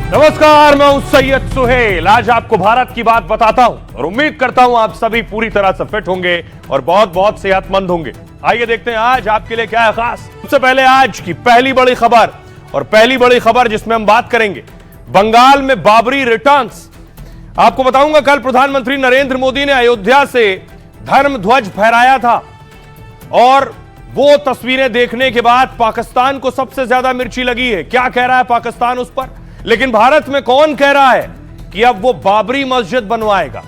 नमस्कार, मैं हूं सैयद सुहेल। आज आपको भारत की बात बताता हूं और उम्मीद करता हूं आप सभी पूरी तरह से फिट होंगे और बहुत बहुत सेहतमंद होंगे। आइए देखते हैं आज आपके लिए क्या है खास। सबसे पहले आज की पहली बड़ी खबर, और पहली बड़ी खबर जिसमें हम बात करेंगे बंगाल में बाबरी रिटर्न्स। आपको बताऊंगा, कल प्रधानमंत्री नरेंद्र मोदी ने अयोध्या से धर्म ध्वज फहराया था और वो तस्वीरें देखने के बाद पाकिस्तान को सबसे ज्यादा मिर्ची लगी है। क्या कह रहा है पाकिस्तान उस पर, लेकिन भारत में कौन कह रहा है कि अब वो बाबरी मस्जिद बनवाएगा।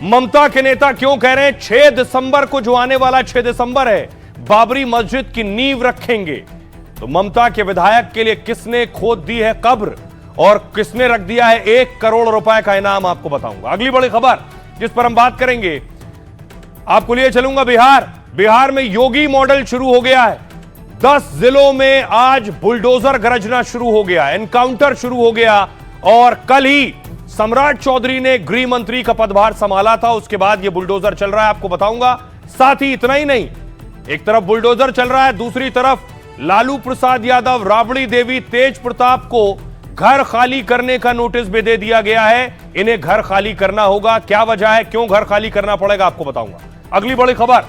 ममता के नेता क्यों कह रहे हैं 6 दिसंबर को, जो आने वाला 6 दिसंबर है, बाबरी मस्जिद की नींव रखेंगे। तो ममता के विधायक के लिए किसने खोद दी है कब्र और किसने रख दिया है 1 करोड़ रुपए का इनाम, आपको बताऊंगा। अगली बड़ी खबर जिस पर हम बात करेंगे, आपको लिए चलूंगा बिहार में योगी मॉडल शुरू हो गया है। 10 जिलों में आज बुलडोजर गरजना शुरू हो गया, एनकाउंटर शुरू हो गया और कल ही सम्राट चौधरी ने गृह मंत्री का पदभार संभाला था। उसके बाद यह बुलडोजर चल रहा है, आपको बताऊंगा। साथ ही इतना ही नहीं, एक तरफ बुलडोजर चल रहा है, दूसरी तरफ लालू प्रसाद यादव, राबड़ी देवी, तेज प्रताप को घर खाली करने का नोटिस भी दे दिया गया है। इन्हें घर खाली करना होगा। क्या वजह है, क्यों घर खाली करना पड़ेगा, आपको बताऊंगा। अगली बड़ी खबर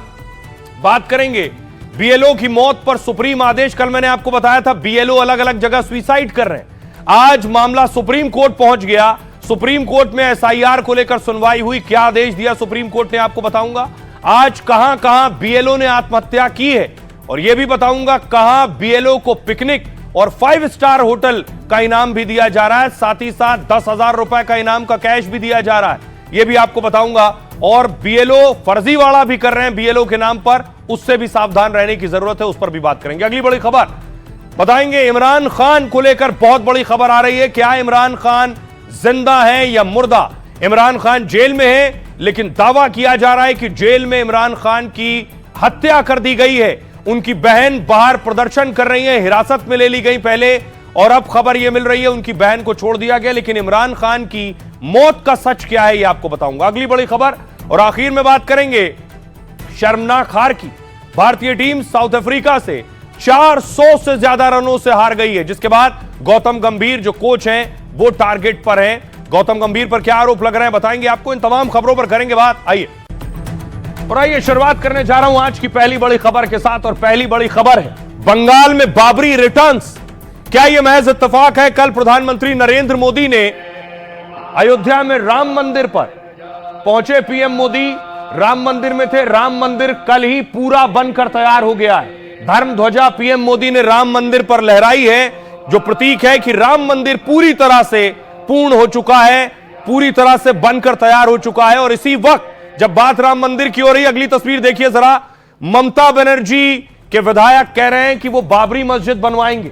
बात करेंगे बीएलओ की मौत पर सुप्रीम आदेश। कल मैंने आपको बताया था बीएलओ अलग अलग जगह सुसाइड कर रहे हैं। आज मामला सुप्रीम कोर्ट पहुंच गया। सुप्रीम कोर्ट में एसआईआर को लेकर सुनवाई हुई। क्या आदेश दिया सुप्रीम कोर्ट ने, आपको बताऊंगा। आज कहां कहां बीएलओ ने आत्महत्या की है और यह भी बताऊंगा कहां बीएलओ को पिकनिक और 5 स्टार होटल का इनाम भी दिया जा रहा है। साथ ही साथ 10,000 रुपए का इनाम का कैश भी दिया जा रहा है, यह भी आपको बताऊंगा। और बीएलओ फर्जीवाड़ा भी कर रहे हैं बीएलओ के नाम पर, उससे भी सावधान रहने की जरूरत है, उस पर भी बात करेंगे। अगली बड़ी खबर बताएंगे इमरान खान को लेकर बहुत बड़ी खबर आ रही है। क्या इमरान खान जिंदा है या मुर्दा? इमरान खान जेल में है, लेकिन दावा किया जा रहा है कि जेल में इमरान खान की हत्या कर दी गई है। उनकी बहन बाहर प्रदर्शन कर रही है, हिरासत में ले ली गई पहले, और अब खबर यह मिल रही है उनकी बहन को छोड़ दिया गया। लेकिन इमरान खान की मौत का सच क्या है, यह आपको बताऊंगा। अगली बड़ी खबर और आखिर में बात करेंगे शर्मनाक हार की। भारतीय टीम साउथ अफ्रीका से 400 से ज्यादा रनों से हार गई है, जिसके बाद गौतम गंभीर जो कोच हैं वो टारगेट पर हैं। गौतम गंभीर पर क्या आरोप लग रहे हैं बताएंगे आपको। इन तमाम खबरों पर करेंगे बात। आइए शुरुआत करने जा रहा हूं आज की पहली बड़ी खबर के साथ, और पहली बड़ी खबर है बंगाल में बाबरी रिटर्न्स। क्या यह महज इत्तेफाक है? कल प्रधानमंत्री नरेंद्र मोदी ने अयोध्या में राम मंदिर पर पहुंचे। पीएम मोदी राम मंदिर में थे। राम मंदिर कल ही पूरा बनकर तैयार हो गया है। धर्म ध्वजा पीएम मोदी ने राम मंदिर पर लहराई है, जो प्रतीक है कि राम मंदिर पूरी तरह से पूर्ण हो चुका है, पूरी तरह से बनकर तैयार हो चुका है। और इसी वक्त जब बात राम मंदिर की हो रही है, अगली तस्वीर देखिए जरा। ममता बनर्जी के विधायक कह रहे हैं कि वो बाबरी मस्जिद बनवाएंगे,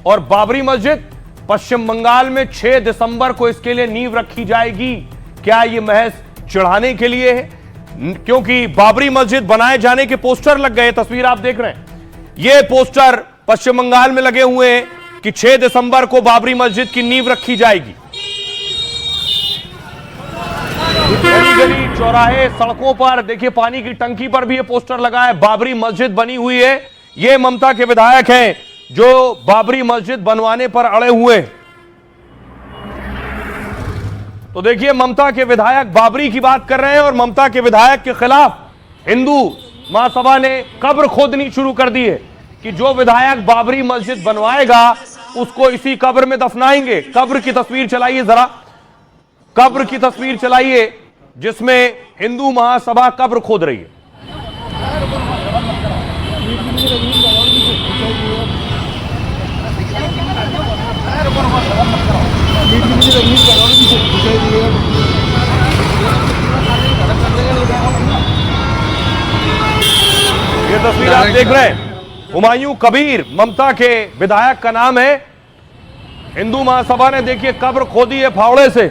और बाबरी मस्जिद पश्चिम बंगाल में 6 दिसंबर को इसके लिए नींव रखी जाएगी। क्या यह महज चढ़ाने के लिए है? क्योंकि बाबरी मस्जिद बनाए जाने के पोस्टर लग गए। तस्वीर आप देख रहे हैं, यह पोस्टर पश्चिम बंगाल में लगे हुए हैं कि 6 दिसंबर को बाबरी मस्जिद की नींव रखी जाएगी। गली गली, चौराहे, सड़कों पर देखिए, पानी की टंकी पर भी यह पोस्टर लगा है, बाबरी मस्जिद बनी हुई है। ये ममता के विधायक हैं जो बाबरी मस्जिद बनवाने पर अड़े हुए हैं। तो देखिए, ममता के विधायक बाबरी की बात कर रहे हैं और ममता के विधायक के खिलाफ हिंदू महासभा ने कब्र खोदनी शुरू कर दी है कि जो विधायक बाबरी मस्जिद बनवाएगा उसको इसी कब्र में दफनाएंगे। कब्र की तस्वीर चलाइए जरा, कब्र की तस्वीर चलाइए जिसमें हिंदू महासभा कब्र खोद रही है। ये तस्वीर आप देख रहे हैं, हुमायूं कबीर ममता के विधायक का नाम है। हिंदू महासभा ने देखिए कब्र खोदी है फावड़े से,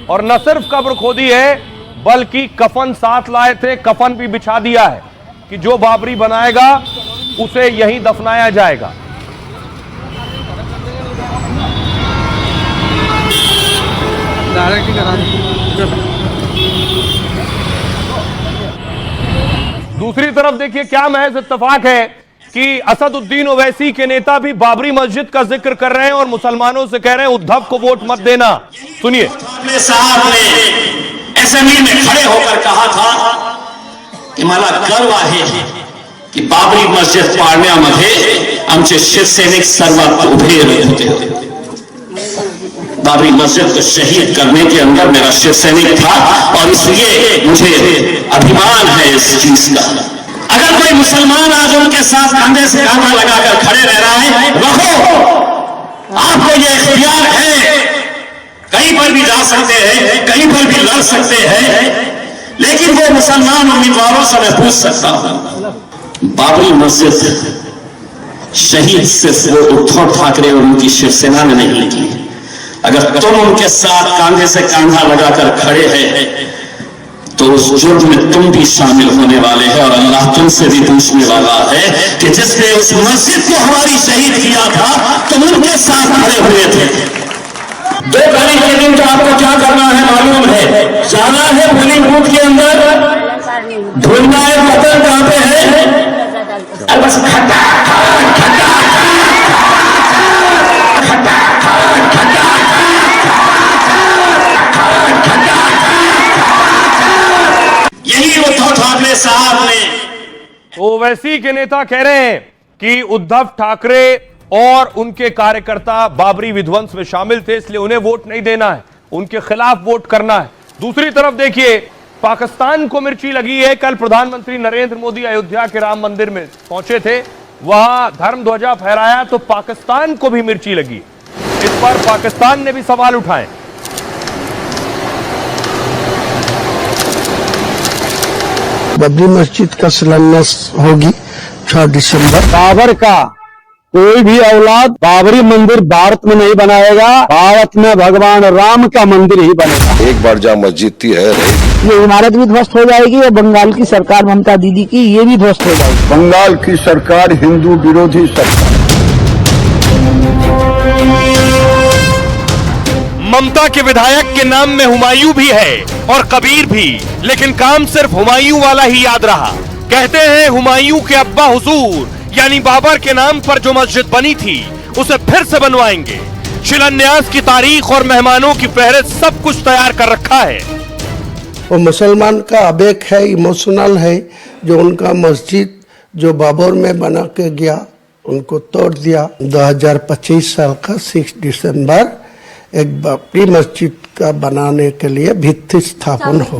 और न सिर्फ कब्र खोदी है बल्कि कफन साथ लाए थे, कफन भी बिछा दिया है कि जो बाबरी बनाएगा उसे यहीं दफनाया जाएगा। दूसरी तरफ देखिए, क्या महज इत्तेफाक है कि असदुद्दीन ओवैसी के नेता भी बाबरी मस्जिद का जिक्र कर रहे हैं और मुसलमानों से कह रहे हैं उद्धव को वोट मत देना। सुनिए। साहब ने असेंबली में खड़े होकर कहा था की मला गर्व आहे की बाबरी मस्जिद पाडण्यामध्ये आमचे शिवसैनिक सर्वात उभे होते। बाबरी मस्जिद को शहीद करने के अंदर मेरा शिवसैनिक था और इसलिए मुझे अभिमान है इस चीज का। अगर कोई मुसलमान आज उनके साथ कंधे से कंधा लगाकर खड़े रह रहा है, रखो, आपको ये इख्तियार है, कहीं पर भी जा सकते हैं, कहीं पर भी लड़ सकते हैं, लेकिन वो मुसलमान उम्मीदवारों से मैं पूछ सकता हूं, बाबरी मस्जिद शहीद सिर्फ वो उद्धव ठाकरे और उनकी शिवसेना ने नहीं की। अगर तुम उनके साथ कांधे से कांधा लगाकर खड़े हैं तो उस जुर्म में तुम भी शामिल होने वाले हैं और अल्लाह तुमसे भी पूछने वाला है कि जिसने उस मस्जिद को हमारी शहीद किया था तुम उनके साथ खड़े हुए थे। 2 तारीख के दिन तो आपको क्या करना है मालूम है, जाना है पोलिंग बूथ के अंदर, ढूंढना है बटन कहां पे है, बस खटा साहब ने। ओवैसी के नेता कह रहे हैं कि उद्धव ठाकरे और उनके कार्यकर्ता बाबरी विध्वंस में शामिल थे, इसलिए उन्हें वोट नहीं देना है, उनके खिलाफ वोट करना है। दूसरी तरफ देखिए, पाकिस्तान को मिर्ची लगी है। कल प्रधानमंत्री नरेंद्र मोदी अयोध्या के राम मंदिर में पहुंचे थे, वहां धर्म ध्वजा फहराया तो पाकिस्तान को भी मिर्ची लगी। इस पर पाकिस्तान ने भी सवाल उठाए। बाबरी मस्जिद का शिलान्यास होगी 6 दिसंबर। बाबर का कोई भी औलाद बाबरी मंदिर भारत में नहीं बनाएगा, भारत में भगवान राम का मंदिर ही बनेगा। एक बार जहाँ मस्जिद थी है ये इमारत भी ध्वस्त हो जाएगी और बंगाल की सरकार ममता दीदी की ये भी ध्वस्त हो जाएगी। बंगाल की सरकार हिंदू विरोधी सरकार। ममता के विधायक के नाम में हुमायूं भी है और कबीर भी, लेकिन काम सिर्फ हुमायूं वाला ही याद रहा। कहते हैं हुमायूं के अब्बा हुजूर यानी बाबर के नाम पर जो मस्जिद बनी थी उसे फिर से बनवाएंगे। शिलान्यास की तारीख और मेहमानों की फहरिस्त सब कुछ तैयार कर रखा है। वो मुसलमान का आवेग है, इमोशनल है, जो उनका मस्जिद जो बाबर में बना के गया उनको तोड़ दिया। 2025 साल का 6 दिसंबर एक बाबरी मस्जिद का बनाने के लिए भित्ति स्थापन हो।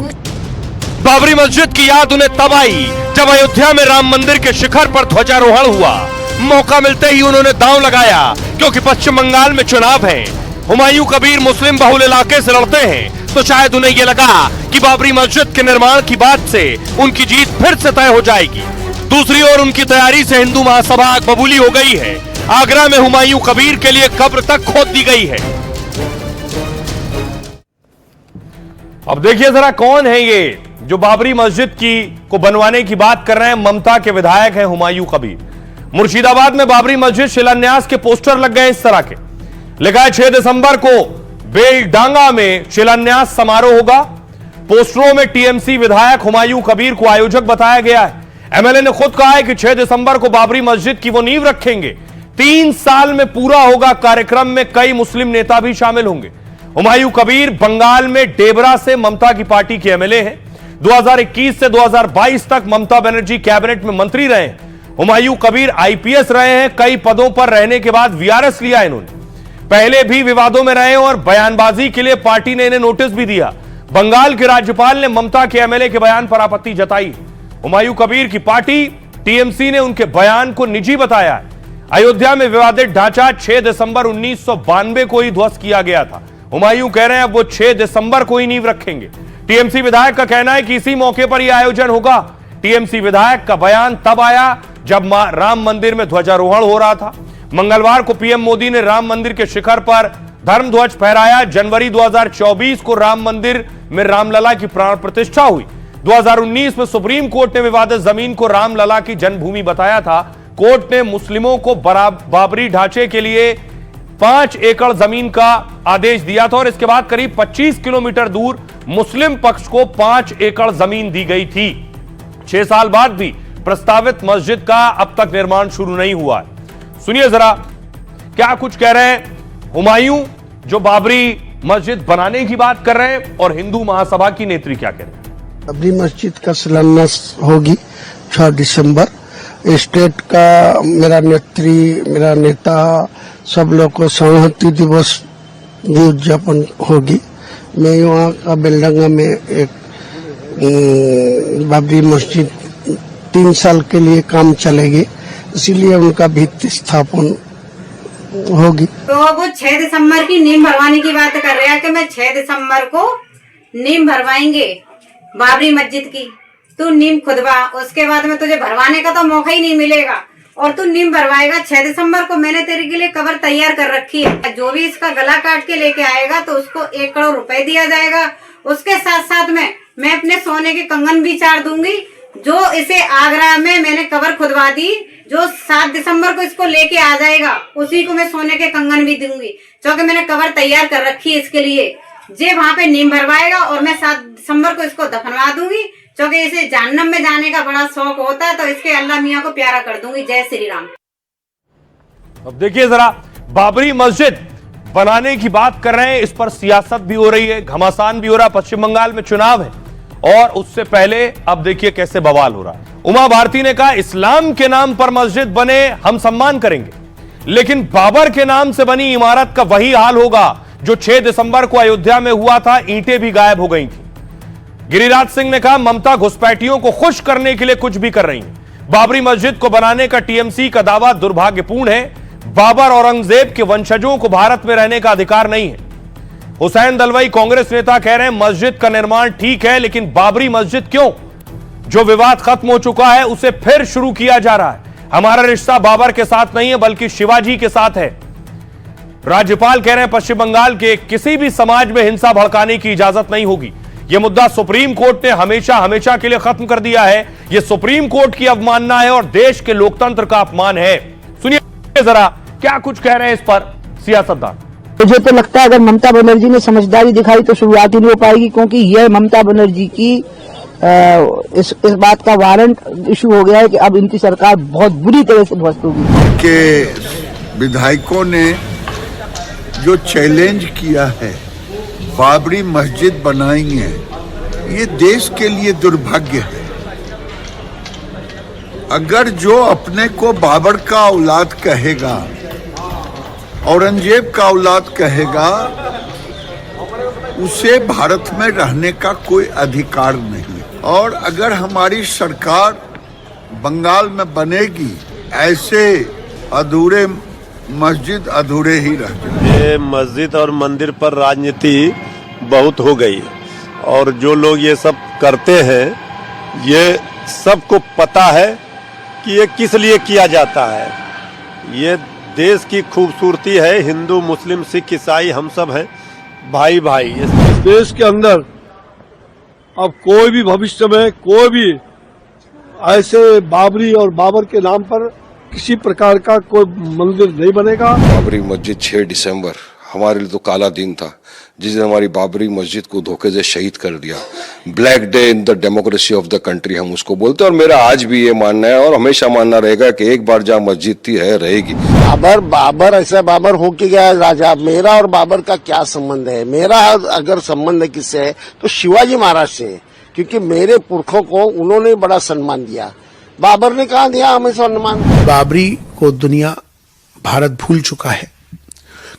बाबरी मस्जिद की याद उन्हें तब आई जब अयोध्या में राम मंदिर के शिखर पर ध्वजारोहण हुआ। मौका मिलते ही उन्होंने दांव लगाया, क्योंकि पश्चिम बंगाल में चुनाव है। हुमायूं कबीर मुस्लिम बहुल इलाके से लड़ते हैं, तो शायद उन्हें यह लगा कि बाबरी मस्जिद के निर्माण की बात से उनकी जीत फिर से तय हो जाएगी। दूसरी ओर उनकी तैयारी से हिंदू महासभा कबूली हो गई है। आगरा में हुमायूं कबीर के लिए कब्र तक खोद दी गई है। अब देखिए जरा कौन है ये जो बाबरी मस्जिद को बनवाने की बात कर रहे हैं। ममता के विधायक हैं हुमायूं कबीर। मुर्शिदाबाद में बाबरी मस्जिद शिलान्यास के पोस्टर लग गए इस तरह के, लिखा है 6 दिसंबर को बेलडांगा में शिलान्यास समारोह होगा। पोस्टरों में टीएमसी विधायक हुमायूं कबीर को आयोजक बताया गया है। एमएलए ने खुद कहा है कि 6 दिसंबर को बाबरी मस्जिद की वो नींव रखेंगे। 3 साल में पूरा होगा कार्यक्रम में कई मुस्लिम नेता भी शामिल होंगे। हुमायूं कबीर बंगाल में डेबरा से ममता की पार्टी के एमएलए हैं। 2021 से 2022 तक ममता बनर्जी कैबिनेट में मंत्री रहे हैं। हुमायूं कबीर आईपीएस रहे हैं। कई पदों पर रहने के बाद वीआरएस लिया इन्होंने। पहले भी विवादों में रहे और बयानबाजी के लिए पार्टी ने इन्हें नोटिस भी दिया। बंगाल के राज्यपाल ने ममता के एमएलए के बयान पर आपत्ति जताई। हुमायूं कबीर की पार्टी टीएमसी ने उनके बयान को निजी बताया है। अयोध्या में विवादित ढांचा 6 दिसंबर 1992 को ही ध्वस्त किया गया था। हुमायूं कह रहे हैं अब वो 6 दिसंबर को ही नींव रखेंगे। टीएमसी विधायक का कहना है कि इसी मौके पर यह आयोजन होगा। टीएमसी विधायक का बयान तब आया जब राम मंदिर में ध्वजारोहण हो रहा था। मंगलवार को पीएम मोदी ने राम मंदिर के शिखर पर धर्म ध्वज फहराया। जनवरी 2024 को राम मंदिर में रामलला की प्राण प्रतिष्ठा हुई। 2019 में सुप्रीम कोर्ट ने विवादित जमीन को रामलला की जन्मभूमि बताया था। कोर्ट ने मुस्लिमों को बाबरी ढांचे के लिए 5 एकड़ जमीन का आदेश दिया था और इसके बाद करीब 25 किलोमीटर दूर मुस्लिम पक्ष को 5 एकड़ जमीन दी गई थी। 6 साल बाद भी प्रस्तावित मस्जिद का अब तक निर्माण शुरू नहीं हुआ है। सुनिए जरा क्या कुछ कह रहे हैं हुमायूं, जो बाबरी मस्जिद बनाने की बात कर रहे हैं, और हिंदू महासभा की नेत्री क्या कह रहे हैं। बाबरी मस्जिद का शिलान्यास होगी 6 दिसंबर। स्टेट का मेरा नेता सब लोग को संहति दिवस भी उद्यापन होगी। मैं यहाँ का बेलडंगा में एक बाबरी मस्जिद 3 साल के लिए काम चलेगी, इसीलिए उनका भित्ति स्थापन होगी। तो वो 6 दिसंबर की नींव भरवाने की बात कर रहे हैं कि मैं 6 दिसंबर को नींव भरवाएंगे बाबरी मस्जिद की। तू नींव खुदवा, उसके बाद में तुझे भरवाने का तो मौका ही नहीं मिलेगा, और तू नींव भरवाएगा 6 दिसंबर को। मैंने तेरे के लिए कबर तैयार कर रखी है। जो भी इसका गला काट के लेके आएगा तो उसको 1 करोड़ रुपए दिया जाएगा। उसके साथ साथ में मैं अपने सोने के कंगन भी चार दूंगी। जो इसे आगरा में मैंने कबर खुदवा दी, जो 7 दिसंबर को इसको लेके आ जाएगा उसी को मैं सोने के कंगन भी दूंगी, क्योंकि मैंने कबर तैयार कर रखी है इसके लिए। जे वहां पे नींव भरवाएगा और मैं 7 दिसंबर को इसको दफनवा दूंगी, क्योंकि इसे जहन्नम में जाने का बड़ा शौक होता है, तो इसके अल्लाह मियाँ को प्यारा कर दूंगी। जय श्री राम। अब देखिए जरा, बाबरी मस्जिद बनाने की बात कर रहे हैं, इस पर सियासत भी हो रही है, घमासान भी हो रहा है। पश्चिम बंगाल में चुनाव है और उससे पहले अब देखिए कैसे बवाल हो रहा है। उमा भारती ने कहा इस्लाम के नाम पर मस्जिद बने हम सम्मान करेंगे, लेकिन बाबर के नाम से बनी इमारत का वही हाल होगा जो 6 दिसंबर को अयोध्या में हुआ था। ईंटें भी गायब हो गई थी। गिरिराज सिंह ने कहा ममता घुसपैठियों को खुश करने के लिए कुछ भी कर रही है। बाबरी मस्जिद को बनाने का टीएमसी का दावा दुर्भाग्यपूर्ण है। बाबर औरंगजेब के वंशजों को भारत में रहने का अधिकार नहीं है। हुसैन दलवाई कांग्रेस नेता कह रहे हैं मस्जिद का निर्माण ठीक है, लेकिन बाबरी मस्जिद क्यों? जो विवाद खत्म हो चुका है उसे फिर शुरू किया जा रहा है। हमारा रिश्ता बाबर के साथ नहीं है बल्कि शिवाजी के साथ है। राज्यपाल कह रहे हैं पश्चिम बंगाल के किसी भी समाज में हिंसा भड़काने की इजाजत नहीं होगी। यह मुद्दा सुप्रीम कोर्ट ने हमेशा के लिए खत्म कर दिया है। यह सुप्रीम कोर्ट की अवमानना है और देश के लोकतंत्र का अपमान है। सुनिए जरा क्या कुछ कह रहे हैं इस पर सियासतदान। मुझे तो लगता है अगर ममता बनर्जी ने समझदारी दिखाई तो शुरुआत ही नहीं हो पाएगी, क्योंकि यह ममता बनर्जी की इस बात का वारंट इशू हो गया है कि अब इनकी सरकार बहुत बुरी तरह से ध्वस्त होगी। के विधायकों ने जो चैलेंज किया है बाबरी मस्जिद बनाएंगे, ये देश के लिए दुर्भाग्य है। अगर जो अपने को बाबर का औलाद कहेगा, औरंगजेब का औलाद कहेगा, उसे भारत में रहने का कोई अधिकार नहीं। और अगर हमारी सरकार बंगाल में बनेगी, ऐसे अधूरे मस्जिद अधूरे ही रह जाए। ये मस्जिद और मंदिर पर राजनीति बहुत हो गई है और जो लोग ये सब करते हैं ये सबको पता है कि ये किस लिए किया जाता है। ये देश की खूबसूरती है। हिंदू मुस्लिम सिख ईसाई हम सब हैं भाई भाई। इस देश के अंदर अब कोई भी भविष्य में कोई भी ऐसे बाबरी और बाबर के नाम पर किसी प्रकार का कोई मंदिर नहीं बनेगा। बाबरी मस्जिद 6 दिसंबर हमारे लिए तो काला दिन था, जिस दिन हमारी बाबरी मस्जिद को धोखे से शहीद कर दिया। Black day in the democracy of the country हम उसको बोलते हैं। और मेरा आज भी ये मानना है और हमेशा मानना रहेगा कि एक बार जहाँ मस्जिद थी है रहेगी। बाबर ऐसा बाबर हो के गया राजा। मेरा और बाबर का क्या संबंध है? मेरा अगर संबंध किससे है तो शिवाजी महाराज से है, क्योंकि मेरे पुरखों को उन्होंने बड़ा सम्मान दिया। बाबर ने कहा दिया हमें सम्मान। बाबरी को दुनिया भारत भूल चुका है।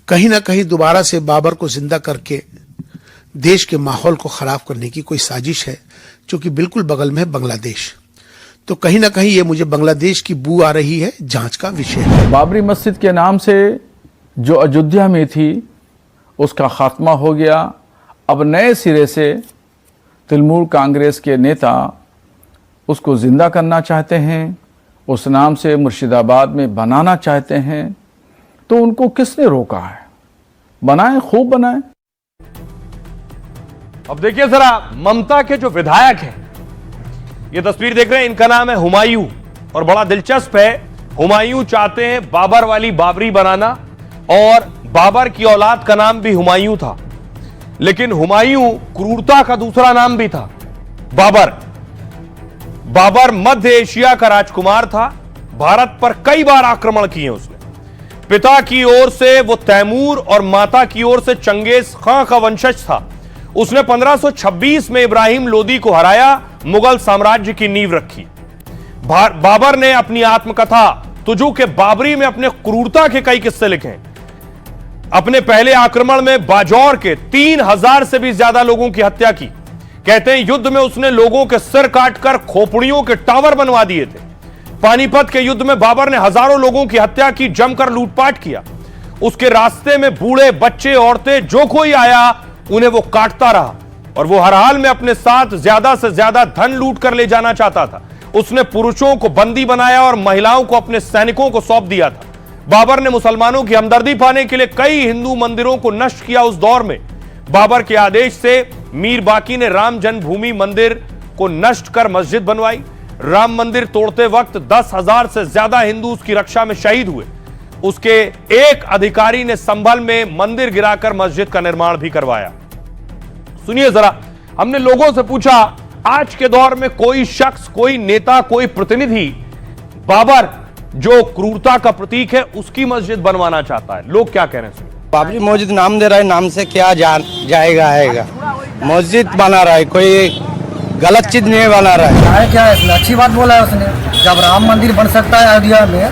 कहीं ना कहीं दोबारा से बाबर को जिंदा करके देश के माहौल को खराब करने की कोई साजिश है, जो कि बिल्कुल बगल में है बांग्लादेश। तो कहीं ना कहीं ये मुझे बांग्लादेश की बू आ रही है, जांच का विषय है। बाबरी मस्जिद के नाम से जो अयोध्या में थी उसका खात्मा हो गया। अब नए सिरे से तृणमूल कांग्रेस के नेता उसको जिंदा करना चाहते हैं, उस नाम से मुर्शिदाबाद में बनाना चाहते हैं। तो उनको किसने रोका है? बनाएं, खूब बनाएं। अब देखिए जरा ममता के जो विधायक हैं, ये तस्वीर देख रहे हैं, इनका नाम है हुमायूं और बड़ा दिलचस्प है। हुमायूं चाहते हैं बाबर वाली बाबरी बनाना और बाबर की औलाद का नाम भी हुमायूं था, लेकिन हुमायूं क्रूरता का दूसरा नाम भी था बाबर। बाबर मध्य एशिया का राजकुमार था। भारत पर कई बार आक्रमण किए उसने। पिता की ओर से वो तैमूर और माता की ओर से चंगेज खां का वंशज था। उसने 1526 में इब्राहिम लोदी को हराया, मुगल साम्राज्य की नींव रखी। बाबर ने अपनी आत्मकथा तुजू के बाबरी में अपने क्रूरता के कई किस्से लिखे हैं। अपने पहले आक्रमण में बाजौर के 3000 से भी ज्यादा लोगों की हत्या की। कहते हैं युद्ध में उसने लोगों के सिर काटकर खोपड़ियों के टावर बनवा दिए थे। पानीपत के युद्ध में बाबर ने हजारों लोगों की हत्या की, जमकर लूटपाट किया। उसके रास्ते में बूढ़े, बच्चे, औरतें, जो कोई आया उन्हें वो काटता रहा और वो हर हाल में अपने साथ ज्यादा से ज्यादा धन लूट कर ले जाना चाहता था। उसने पुरुषों को बंदी बनाया और महिलाओं को अपने सैनिकों को सौंप दिया था। बाबर ने मुसलमानों की हमदर्दी पाने के लिए कई हिंदू मंदिरों को नष्ट किया। उस दौर में बाबर के आदेश से मीर बाकी ने राम जन्मभूमि मंदिर को नष्ट कर मस्जिद बनवाई। राम मंदिर तोड़ते वक्त 10,000 से ज्यादा हिंदू उसकी रक्षा में शहीद हुए। उसके एक अधिकारी ने संभल में मंदिर गिराकर मस्जिद का निर्माण भी करवाया। सुनिए जरा, हमने लोगों से पूछा, आज के दौर में कोई शख्स, कोई नेता, कोई प्रतिनिधि बाबर जो क्रूरता का प्रतीक है उसकी मस्जिद बनवाना चाहता है, लोग क्या कह रहे हैं? बाबरी मस्जिद नाम दे रहा है, नाम से क्या जाएगा आएगा। मस्जिद बना रहा है, कोई गलत चीज नहीं बना रहा है। क्या है, अच्छी बात बोला है उसने। जब राम मंदिर बन सकता है अयोध्या में,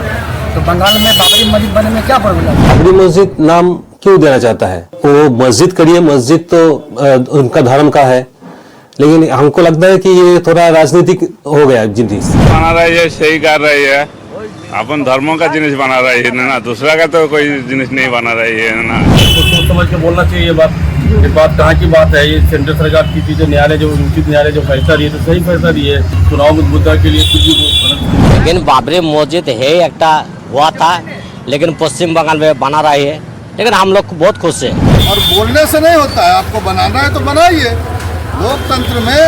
तो बंगाल में बाबरी मस्जिद बनने में क्या प्रॉब्लम है? बाबरी मस्जिद नाम क्यों देना चाहता है? वो मस्जिद करिए, मस्जिद तो उनका धर्म का है, लेकिन हमको लगता है कि ये थोड़ा राजनीतिक हो गया। जिनिस बना रही है, सही कर रही है, अपन धर्मों का जिनिस बना रही है ना, दूसरा का तो कोई जिनिस नहीं बना रही है ना। तो सोच समझ के बोलना चाहिए। ये बात कहाँ की बात है? ये सेंट्रल सरकार की चीजें, न्यायालय जो उचित न्यायालय जो फैसला दिए तो सही फैसला दिए। चुनाव मुद्दा के लिए कुछ भी। लेकिन बाबरी मस्जिद है एक हुआ था, लेकिन पश्चिम बंगाल में बना रही है, लेकिन हम लोग बहुत खुश है। और बोलने से नहीं होता है, आपको बनाना है तो बनाइए। लोकतंत्र में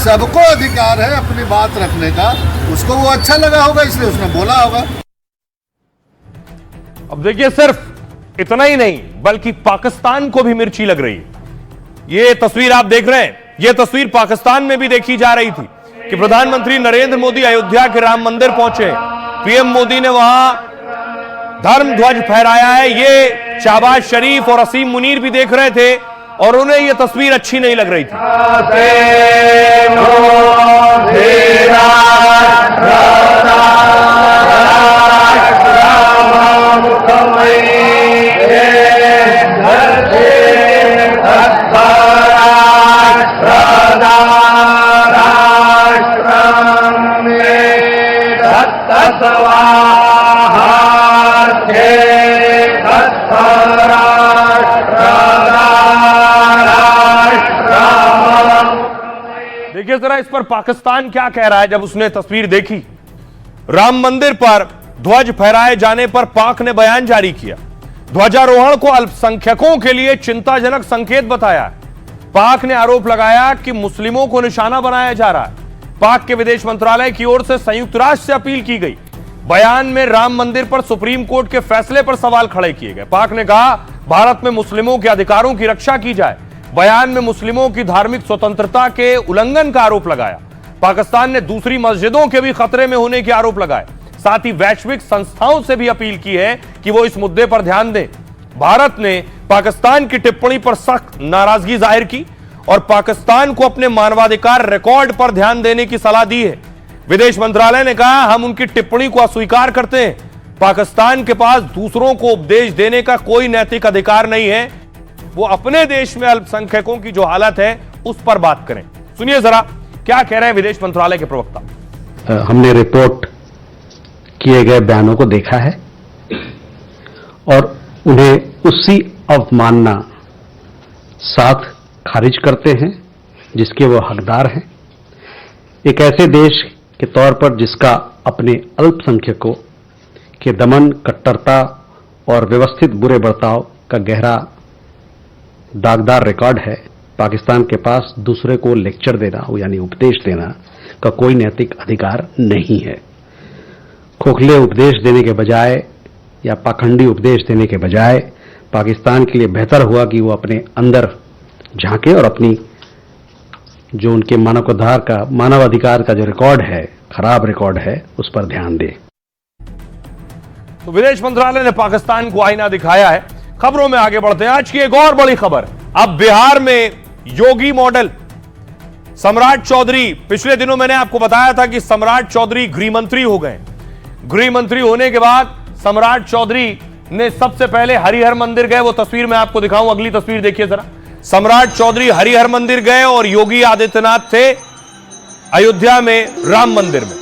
सबको अधिकार है अपनी बात रखने का। उसको वो अच्छा लगा होगा इसलिए उसने बोला होगा। अब देखिए, सिर्फ इतना ही नहीं बल्कि पाकिस्तान को भी मिर्ची लग रही है। ये तस्वीर आप देख रहे हैं, ये तस्वीर पाकिस्तान में भी देखी जा रही थी कि प्रधानमंत्री नरेंद्र मोदी अयोध्या के राम मंदिर पहुंचे। पीएम मोदी ने वहां धर्म ध्वज फहराया है। ये शहबाज शरीफ और असीम मुनीर भी देख रहे थे और उन्हें यह तस्वीर अच्छी नहीं लग रही थी। देखिए जरा इस पर पाकिस्तान क्या कह रहा है। जब उसने तस्वीर देखी, राम मंदिर पर ध्वज फहराए जाने पर पाक ने बयान जारी किया। ध्वजारोहण को अल्पसंख्यकों के लिए चिंताजनक संकेत बताया है। पाक ने आरोप लगाया कि मुस्लिमों को निशाना बनाया जा रहा है। पाक के विदेश मंत्रालय की ओर से संयुक्त राष्ट्र से अपील की गई। बयान में राम मंदिर पर सुप्रीम कोर्ट के फैसले पर सवाल खड़े किए गए। पाक ने कहा, भारत में मुस्लिमों के अधिकारों की रक्षा की जाए। बयान में मुस्लिमों की धार्मिक स्वतंत्रता के उल्लंघन का आरोप लगाया। पाकिस्तान ने दूसरी मस्जिदों के भी खतरे में होने के आरोप लगाए। साथ ही वैश्विक संस्थाओं से भी अपील की है कि वो इस मुद्दे पर ध्यान दें। भारत ने पाकिस्तान की टिप्पणी पर सख्त नाराजगी जाहिर की और पाकिस्तान को अपने मानवाधिकार रिकॉर्ड पर ध्यान देने की सलाह दी है। विदेश मंत्रालय ने कहा, हम उनकी टिप्पणी को अस्वीकार करते हैं। पाकिस्तान के पास दूसरों को उपदेश देने का कोई नैतिक अधिकार नहीं है। वो अपने देश में अल्पसंख्यकों की जो हालत है उस पर बात करें। सुनिए जरा क्या कह रहे हैं विदेश मंत्रालय के प्रवक्ता। हमने रिपोर्ट किए गए बयानों को देखा है और उन्हें उसी अवमानना साथ खारिज करते हैं जिसके वो हकदार हैं। एक ऐसे देश के तौर पर जिसका अपने अल्पसंख्यकों के दमन, कट्टरता और व्यवस्थित बुरे बर्ताव का गहरा दागदार रिकॉर्ड है, पाकिस्तान के पास दूसरे को लेक्चर देना यानी उपदेश देना का कोई नैतिक अधिकार नहीं है। खोखले उपदेश देने के बजाय या पाखंडी उपदेश देने के बजाय पाकिस्तान के लिए बेहतर हुआ कि वो अपने अंदर झांके और अपनी जो उनके मानवाधिकार का जो रिकॉर्ड है, खराब रिकॉर्ड है, उस पर ध्यान दें। तो विदेश मंत्रालय ने पाकिस्तान को आईना दिखाया है। खबरों में आगे बढ़ते हैं। आज की एक और बड़ी खबर, अब बिहार में योगी मॉडल। सम्राट चौधरी, पिछले दिनों मैंने आपको बताया था कि सम्राट चौधरी गृह मंत्री हो गए। गृह मंत्री होने के बाद सम्राट चौधरी ने सबसे पहले हरिहर मंदिर गए। वो तस्वीर मैं आपको दिखाऊं, अगली तस्वीर देखिए जरा। सम्राट चौधरी हरिहर मंदिर गए और योगी आदित्यनाथ थे अयोध्या में राम मंदिर में।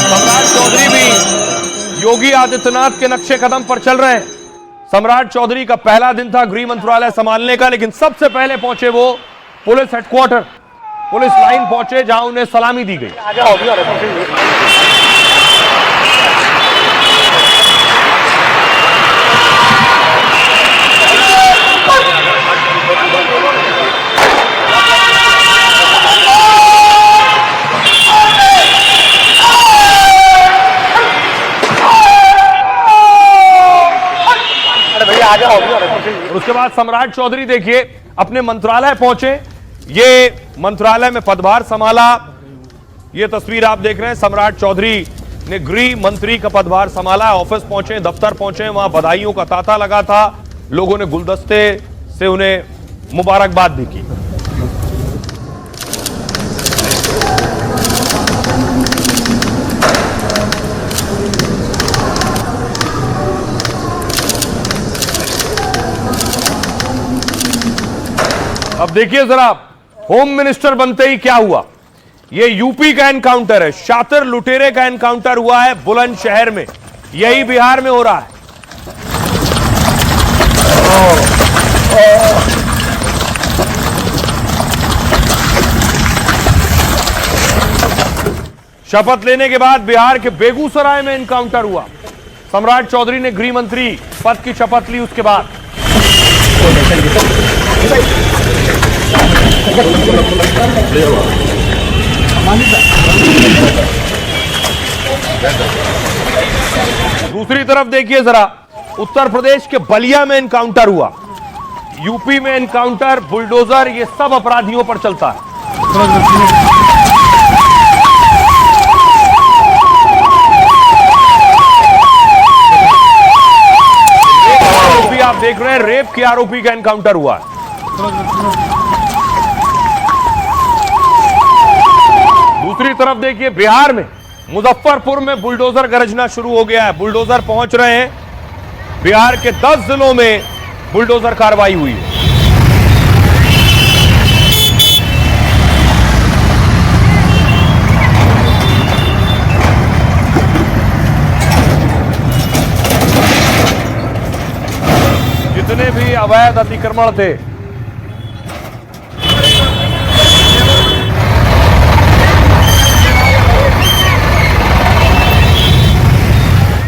सम्राट चौधरी भी योगी आदित्यनाथ के नक्शे कदम पर चल रहे हैं। सम्राट चौधरी का पहला दिन था गृह मंत्रालय संभालने का, लेकिन सबसे पहले पहुंचे वो पुलिस हेडक्वार्टर, पुलिस लाइन पहुंचे, जहां उन्हें सलामी दी गई। और उसके बाद सम्राट चौधरी देखिए अपने मंत्रालय पहुंचे। ये मंत्रालय में पदभार संभाला। ये तस्वीर आप देख रहे हैं, सम्राट चौधरी ने गृह मंत्री का पदभार संभाला। ऑफिस पहुंचे, दफ्तर पहुंचे, वहां बधाइयों का तांता लगा था। लोगों ने गुलदस्ते से उन्हें मुबारकबाद भी की। अब देखिए जरा, होम मिनिस्टर बनते ही क्या हुआ। ये यूपी का एनकाउंटर है, शातिर लुटेरे का एनकाउंटर हुआ है बुलंदशहर में। यही बिहार में हो रहा है। शपथ लेने के बाद बिहार के बेगूसराय में एनकाउंटर हुआ। सम्राट चौधरी ने गृह मंत्री पद की शपथ ली। उसके बाद दूसरी तरफ देखिए जरा, उत्तर प्रदेश के बलिया में एनकाउंटर हुआ। यूपी में एनकाउंटर, बुलडोजर, ये सब अपराधियों पर चलता है। आरोपी आप देख रहे हैं, रेप के आरोपी का एनकाउंटर हुआ है। दूसरी तरफ देखिए, बिहार में मुजफ्फरपुर में बुलडोजर गरजना शुरू हो गया है। बुलडोजर पहुंच रहे हैं। बिहार के 10 जिलों में बुलडोजर कार्रवाई हुई है। जितने भी अवैध अतिक्रमण थे,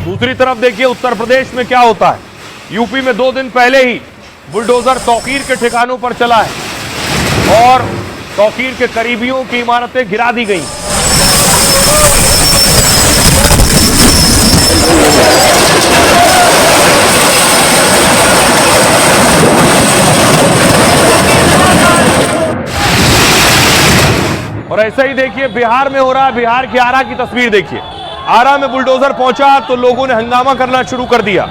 दूसरी तरफ देखिए उत्तर प्रदेश में क्या होता है। यूपी में 2 दिन पहले ही बुलडोजर तौकीर के ठिकानों पर चला है और तौकीर के करीबियों की इमारतें गिरा दी गई। और ऐसा ही देखिए बिहार में हो रहा है। बिहार के आरा की तस्वीर देखिए। आरा में बुलडोजर पहुंचा तो लोगों ने हंगामा करना शुरू कर दिया।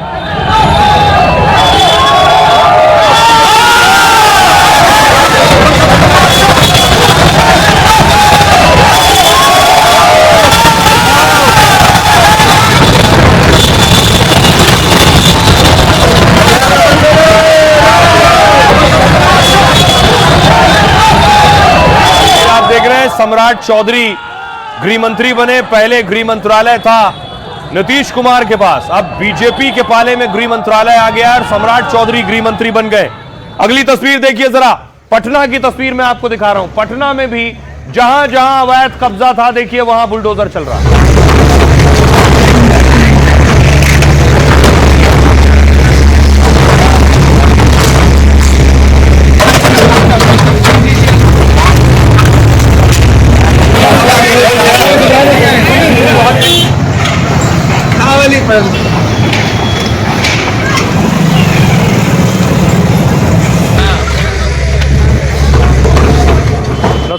आप देख रहे हैं सम्राट चौधरी गृह मंत्री बने। पहले गृह मंत्रालय था नीतीश कुमार के पास, अब बीजेपी के पाले में गृह मंत्रालय आ गया और सम्राट चौधरी गृह मंत्री बन गए। अगली तस्वीर देखिए जरा, पटना की तस्वीर मैं आपको दिखा रहा हूं। पटना में भी जहां जहां अवैध कब्जा था, देखिए वहां बुलडोजर चल रहा है।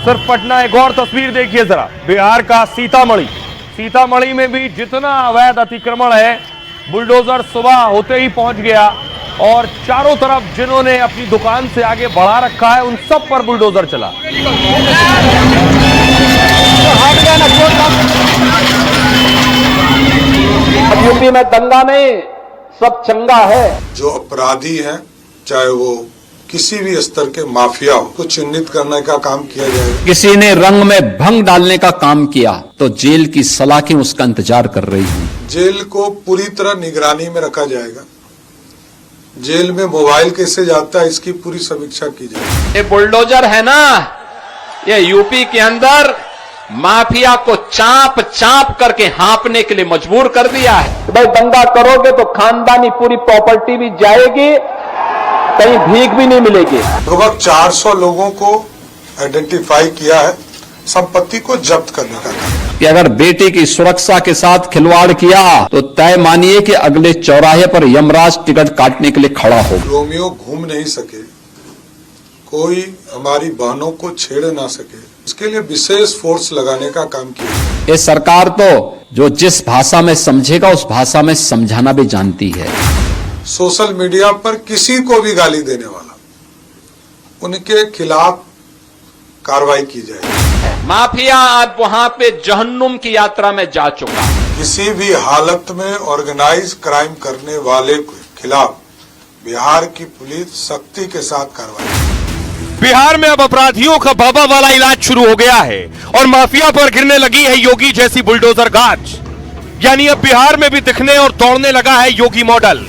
सिर्फ पटना, एक और तस्वीर देखिए जरा, बिहार का सीतामढ़ी। सीतामढ़ी में भी जितना अवैध अतिक्रमण है, बुलडोजर सुबह होते ही पहुंच गया और चारों तरफ जिन्होंने अपनी दुकान से आगे बढ़ा रखा है उन सब पर बुलडोजर चला। यूपी में दंगा नहीं, सब चंगा है। जो अपराधी हैं, चाहे वो किसी भी स्तर के माफिया हो, को चिन्हित करने का काम किया जाएगा। किसी ने रंग में भंग डालने का काम किया तो जेल की सलाखें उसका इंतजार कर रही हैं। जेल को पूरी तरह निगरानी में रखा जाएगा। जेल में मोबाइल कैसे जाता है, इसकी पूरी समीक्षा की जाएगी। ये बुलडोजर है ना, ये यूपी के अंदर माफिया को चाप चाप करके हाँपने के लिए मजबूर कर दिया है। भाई दंगा करोगे तो खानदानी पूरी प्रॉपर्टी भी जाएगी, कहीं भीख भी नहीं मिलेगी। लगभग 400 लोगों को आइडेंटिफाई किया है, संपत्ति को जब्त करने का काम। कि अगर बेटी की सुरक्षा के साथ खिलवाड़ किया तो तय मानिए कि अगले चौराहे पर यमराज टिकट काटने के लिए खड़ा हो। रोमियो घूम नहीं सके, कोई हमारी बहनों को छेड़ ना सके, इसके लिए विशेष फोर्स लगाने का काम किया। ये सरकार तो जो जिस भाषा में समझेगा उस भाषा में समझाना भी जानती है। सोशल मीडिया पर किसी को भी गाली देने वाला, उनके खिलाफ कार्रवाई की जाएगी। माफिया आज वहां पे जहन्नुम की यात्रा में जा चुका। किसी भी हालत में ऑर्गेनाइज क्राइम करने वाले के खिलाफ बिहार की पुलिस सख्ती के साथ कार्रवाई। बिहार में अब अपराधियों का बाबा वाला इलाज शुरू हो गया है और माफिया पर गिरने लगी है योगी जैसी बुलडोजर गाज। यानी अब बिहार में भी दिखने और दौड़ने लगा है योगी मॉडल।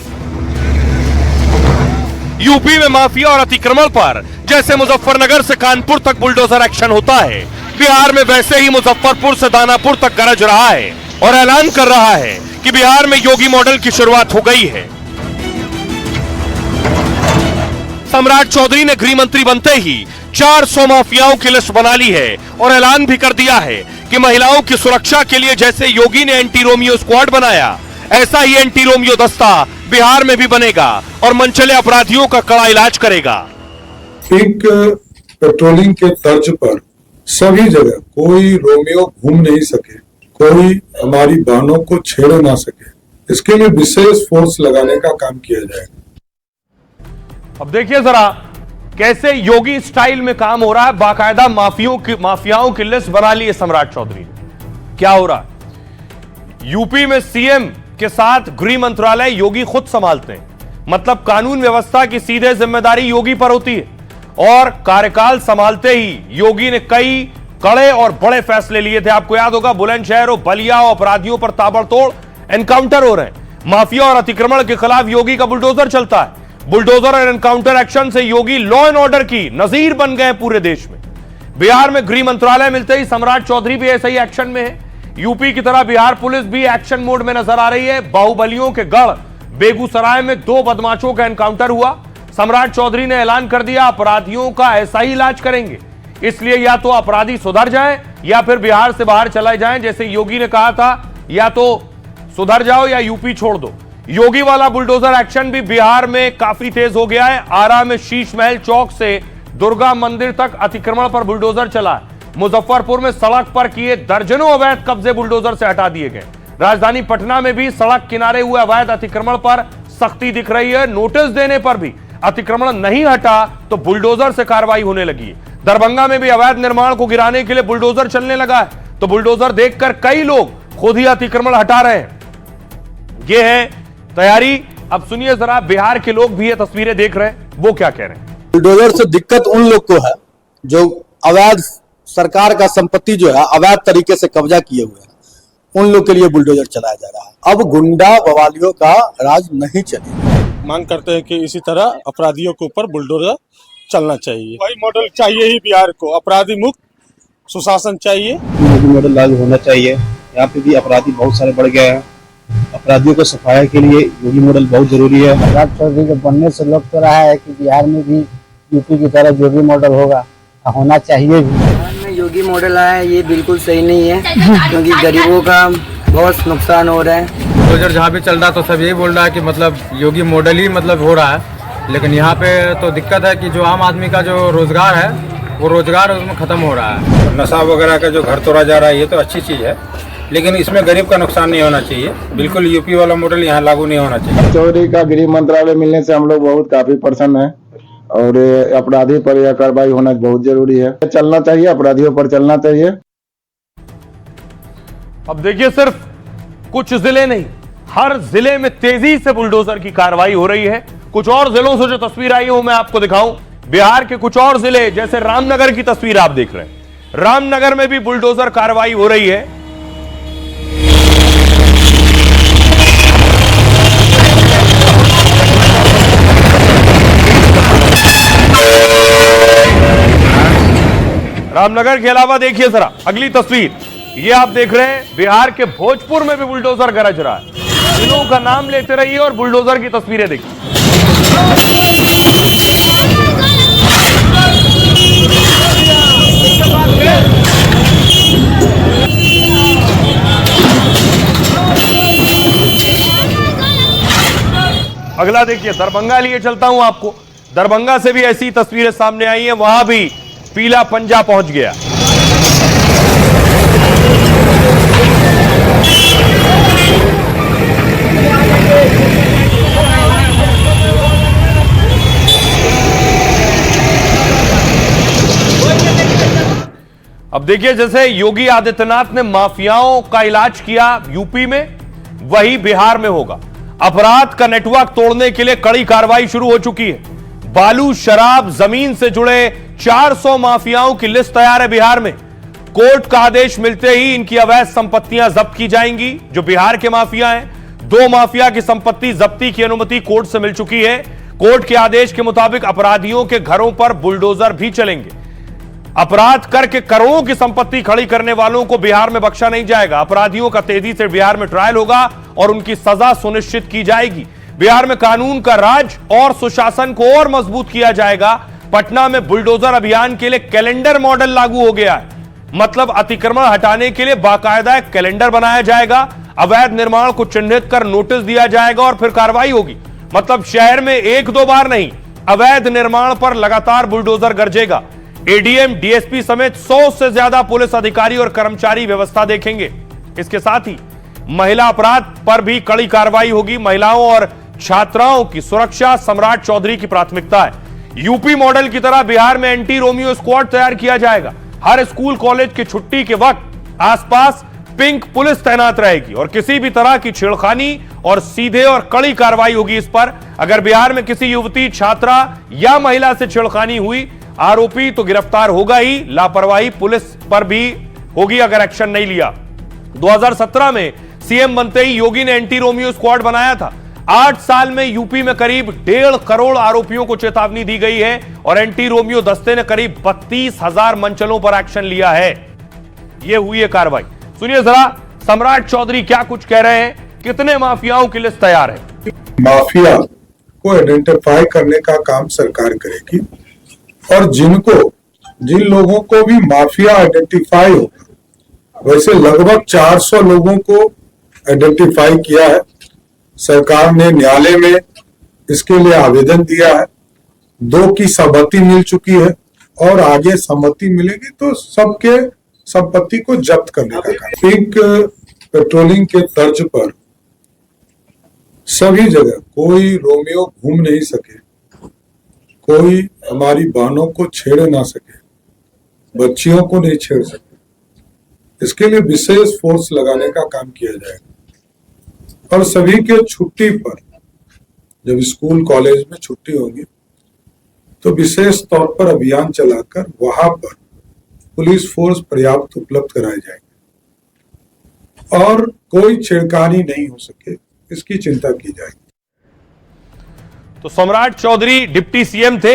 यूपी में माफिया और अतिक्रमण पर जैसे मुजफ्फरनगर से कानपुर तक बुलडोजर एक्शन होता है, बिहार में वैसे ही मुजफ्फरपुर से दानापुर तक गरज रहा है और ऐलान कर रहा है कि बिहार में योगी मॉडल की शुरुआत हो गई है। सम्राट चौधरी ने गृह मंत्री बनते ही 400 माफियाओं की लिस्ट बना ली है और ऐलान भी कर दिया है कि महिलाओं की सुरक्षा के लिए जैसे योगी ने एंटी रोमियो स्क्वाड बनाया, ऐसा ही एंटी रोमियो दस्ता बिहार में भी बनेगा और मनचले अपराधियों का कड़ा इलाज करेगा। पिंक पेट्रोलिंग के तर्ज पर सभी जगह कोई रोमियो घूम नहीं सके, कोई हमारी बहनों को छेड़ ना सके, इसके लिए विशेष फोर्स लगाने का काम किया जाएगा। अब देखिए जरा कैसे योगी स्टाइल में काम हो रहा है। बाकायदा माफियाओं की लिस्ट बना ली है सम्राट चौधरी ने। क्या हो रहा है, यूपी में सीएम के साथ गृह मंत्रालय योगी खुद संभालते हैं, मतलब कानून व्यवस्था की सीधे जिम्मेदारी योगी पर होती है और कार्यकाल संभालते ही योगी ने कई कड़े और बड़े फैसले लिए थे। आपको याद होगा, बुलंदशहर और बलिया और अपराधियों पर ताबड़तोड़ एनकाउंटर हो रहे हैं। माफिया और अतिक्रमण के खिलाफ योगी का बुलडोजर चलता है। बुलडोजर और एनकाउंटर एक्शन से योगी लॉ एंड ऑर्डर की नजीर बन गए पूरे देश में। बिहार में गृह मंत्रालय मिलते ही सम्राट चौधरी भी ऐसे ही एक्शन में है। यूपी की तरह बिहार पुलिस भी एक्शन मोड में नजर आ रही है। बाहुबलियों के गढ़ बेगूसराय में 2 बदमाशों का एनकाउंटर हुआ। सम्राट चौधरी ने ऐलान कर दिया अपराधियों का ऐसा ही इलाज करेंगे, इसलिए या तो अपराधी सुधर जाएं या फिर बिहार से बाहर चले जाएं। जैसे योगी ने कहा था, या तो सुधर जाओ या यूपी छोड़ दो। योगी वाला बुलडोजर एक्शन भी बिहार में काफी तेज हो गया है। आरा में शीश महल चौक से दुर्गा मंदिर तक अतिक्रमण पर बुलडोजर चला है। मुजफ्फरपुर में सड़क पर किए दर्जनों अवैध कब्जे बुलडोजर से हटा दिए गए। राजधानी पटना में भी सड़क किनारे हुए अवैध अतिक्रमण पर सख्ती दिख रही है। नोटिस देने पर भी अतिक्रमण नहीं हटा तो बुलडोजर से कार्रवाई होने लगी है। दरभंगा में भी अवैध निर्माण को गिराने के लिए बुलडोजर चलने लगा है, तो बुलडोजर देखकर कई लोग खुद ही अतिक्रमण हटा रहे हैं। यह है तैयारी। अब सुनिए जरा, बिहार के लोग भी ये तस्वीरें देख रहे हैं, वो क्या कह रहे हैं। बुलडोजर से दिक्कत उन लोग को है जो अवैध सरकार का संपत्ति जो है अवैध तरीके से कब्जा किए हुए हैं, उन लोग के लिए बुलडोजर चलाया जा रहा है। अब गुंडा बवालियों का राज नहीं चलेगा। मांग करते हैं कि इसी तरह अपराधियों के ऊपर बुलडोजर चलना चाहिए। वही मॉडल चाहिए ही बिहार को, अपराधी मुक्त सुशासन चाहिए। योगी मॉडल लागू होना चाहिए। यहाँ पे भी अपराधी बहुत सारे बढ़ गए हैं, अपराधियों को सफाई के लिए योगी मॉडल बहुत जरूरी है। सम्राट चौधरी के बनने से लग तो रहा है कि बिहार में भी यूपी की तरह योगी मॉडल होना चाहिए भी। बिहार में योगी मॉडल आया ये बिल्कुल सही नहीं है, क्योंकि गरीबों का बहुत नुकसान हो रहा है। बुलडोजर जहाँ भी चल रहा तो सब यही बोल रहा है कि मतलब योगी मॉडल ही मतलब हो रहा है, लेकिन यहाँ पे तो दिक्कत है कि जो आम आदमी का जो रोजगार है वो रोजगार उसमें खत्म हो रहा है। नशा वगैरह का जो घर तोड़ा जा रहा है, ये तो अच्छी चीज़ है, लेकिन इसमें गरीब का नुकसान नहीं होना चाहिए। बिल्कुल यूपी वाला मॉडल यहाँ लागू नहीं होना चाहिए। चौधरी का गृह मंत्रालय मिलने से हम लोग बहुत काफी प्रसन्न हैं और अपराधी पर यह कार्रवाई होना बहुत जरूरी है। चलना चाहिए, अपराधियों पर चलना चाहिए। अब देखिए, सिर्फ कुछ जिले नहीं, हर जिले में तेजी से बुलडोजर की कार्रवाई हो रही है। कुछ और जिलों से जो तस्वीर आई हो मैं आपको दिखाऊं। बिहार के कुछ और जिले, जैसे रामनगर की तस्वीर आप देख रहे हैं, रामनगर में भी बुलडोजर कार्रवाई हो रही है। रामनगर के अलावा देखिए जरा अगली तस्वीर, ये आप देख रहे हैं बिहार के भोजपुर में भी बुलडोजर गरज रहा है। जिलों का नाम लेते रहिए और बुलडोजर की तस्वीरें देखिए। अगला देखिए, दरभंगा लिए चलता हूं आपको। दरभंगा से भी ऐसी तस्वीरें सामने आई हैं, वहां भी पीला पंजा पहुंच गया। अब देखिए, जैसे योगी आदित्यनाथ ने माफियाओं का इलाज किया यूपी में, वही बिहार में होगा। अपराध का नेटवर्क तोड़ने के लिए कड़ी कार्रवाई शुरू हो चुकी है। बालू, शराब, जमीन से जुड़े 400 माफियाओं की लिस्ट तैयार है बिहार में। कोर्ट का आदेश मिलते ही इनकी अवैध संपत्तियां जब्त की जाएंगी। जो बिहार के माफिया हैं, 2 माफिया की संपत्ति जब्ती की अनुमति कोर्ट से मिल चुकी है। कोर्ट के आदेश के मुताबिक अपराधियों के घरों पर बुलडोजर भी चलेंगे। अपराध करके करोड़ों की संपत्ति खड़ी करने वालों को बिहार में बख्शा नहीं जाएगा। अपराधियों का तेजी से बिहार में ट्रायल होगा और उनकी सजा सुनिश्चित की जाएगी। बिहार में कानून का राज और सुशासन को और मजबूत किया जाएगा। पटना में बुलडोजर अभियान के लिए कैलेंडर मॉडल लागू हो गया है। मतलब अतिक्रमण हटाने के लिए बाकायदा एक कैलेंडर बनाया जाएगा। अवैध निर्माण को चिन्हित कर नोटिस दिया जाएगा और फिर कार्रवाई होगी। मतलब शहर में 1-2 बार नहीं, अवैध निर्माण पर लगातार बुलडोजर गरजेगा। एडीएम, डीएसपी समेत 100 से ज्यादा पुलिस अधिकारी और कर्मचारी व्यवस्था देखेंगे। इसके साथ ही महिला अपराध पर भी कड़ी कार्रवाई होगी। महिलाओं और छात्राओं की सुरक्षा सम्राट चौधरी की प्राथमिकता है। यूपी मॉडल की तरह बिहार में एंटी रोमियो स्क्वाड तैयार किया जाएगा। हर स्कूल कॉलेज की छुट्टी के वक्त आसपास पिंक पुलिस तैनात रहेगी और किसी भी तरह की छेड़खानी और सीधे और कड़ी कार्रवाई होगी इस पर। अगर बिहार में किसी युवती, छात्रा या महिला से छेड़खानी हुई, आरोपी तो गिरफ्तार होगा ही, लापरवाही पुलिस पर भी होगी अगर एक्शन नहीं लिया। 2017 में सीएम बनते ही योगी ने एंटी रोमियो स्क्वाड बनाया था। 8 साल में यूपी में करीब 1.5 करोड़ आरोपियों को चेतावनी दी गई है और एंटी रोमियो दस्ते ने करीब 32,000 मंचलों पर एक्शन लिया है। यह हुई है कार्रवाई। सुनिए जरा सम्राट चौधरी क्या कुछ कह रहे हैं, कितने माफियाओं की लिस्ट तैयार है। माफिया को आइडेंटिफाई करने का काम सरकार करेगी और जिन लोगों को भी माफिया आइडेंटिफाई होगा, वैसे लगभग 400 लोगों को आइडेंटिफाई किया है। सरकार ने न्यायालय में इसके लिए आवेदन दिया है। 2 की सहमति मिल चुकी है और आगे सहमति मिलेगी तो सबके संपत्ति को जब्त करने का काम। पिंक पेट्रोलिंग के तर्ज पर सभी जगह कोई रोमियो घूम नहीं सके, कोई हमारी बहनों को छेड़ ना सके, बच्चियों को नहीं छेड़ सके। इसके लिए विशेष फोर्स लगाने का काम किया जाएगा और सभी के छुट्टी पर, जब स्कूल कॉलेज में छुट्टी होगी तो विशेष तौर पर अभियान चलाकर वहां पर पुलिस फोर्स पर्याप्त उपलब्ध कराए जाएंगे और कोई छेड़खानी नहीं हो सके, इसकी चिंता की जाएगी। तो सम्राट चौधरी डिप्टी सीएम थे,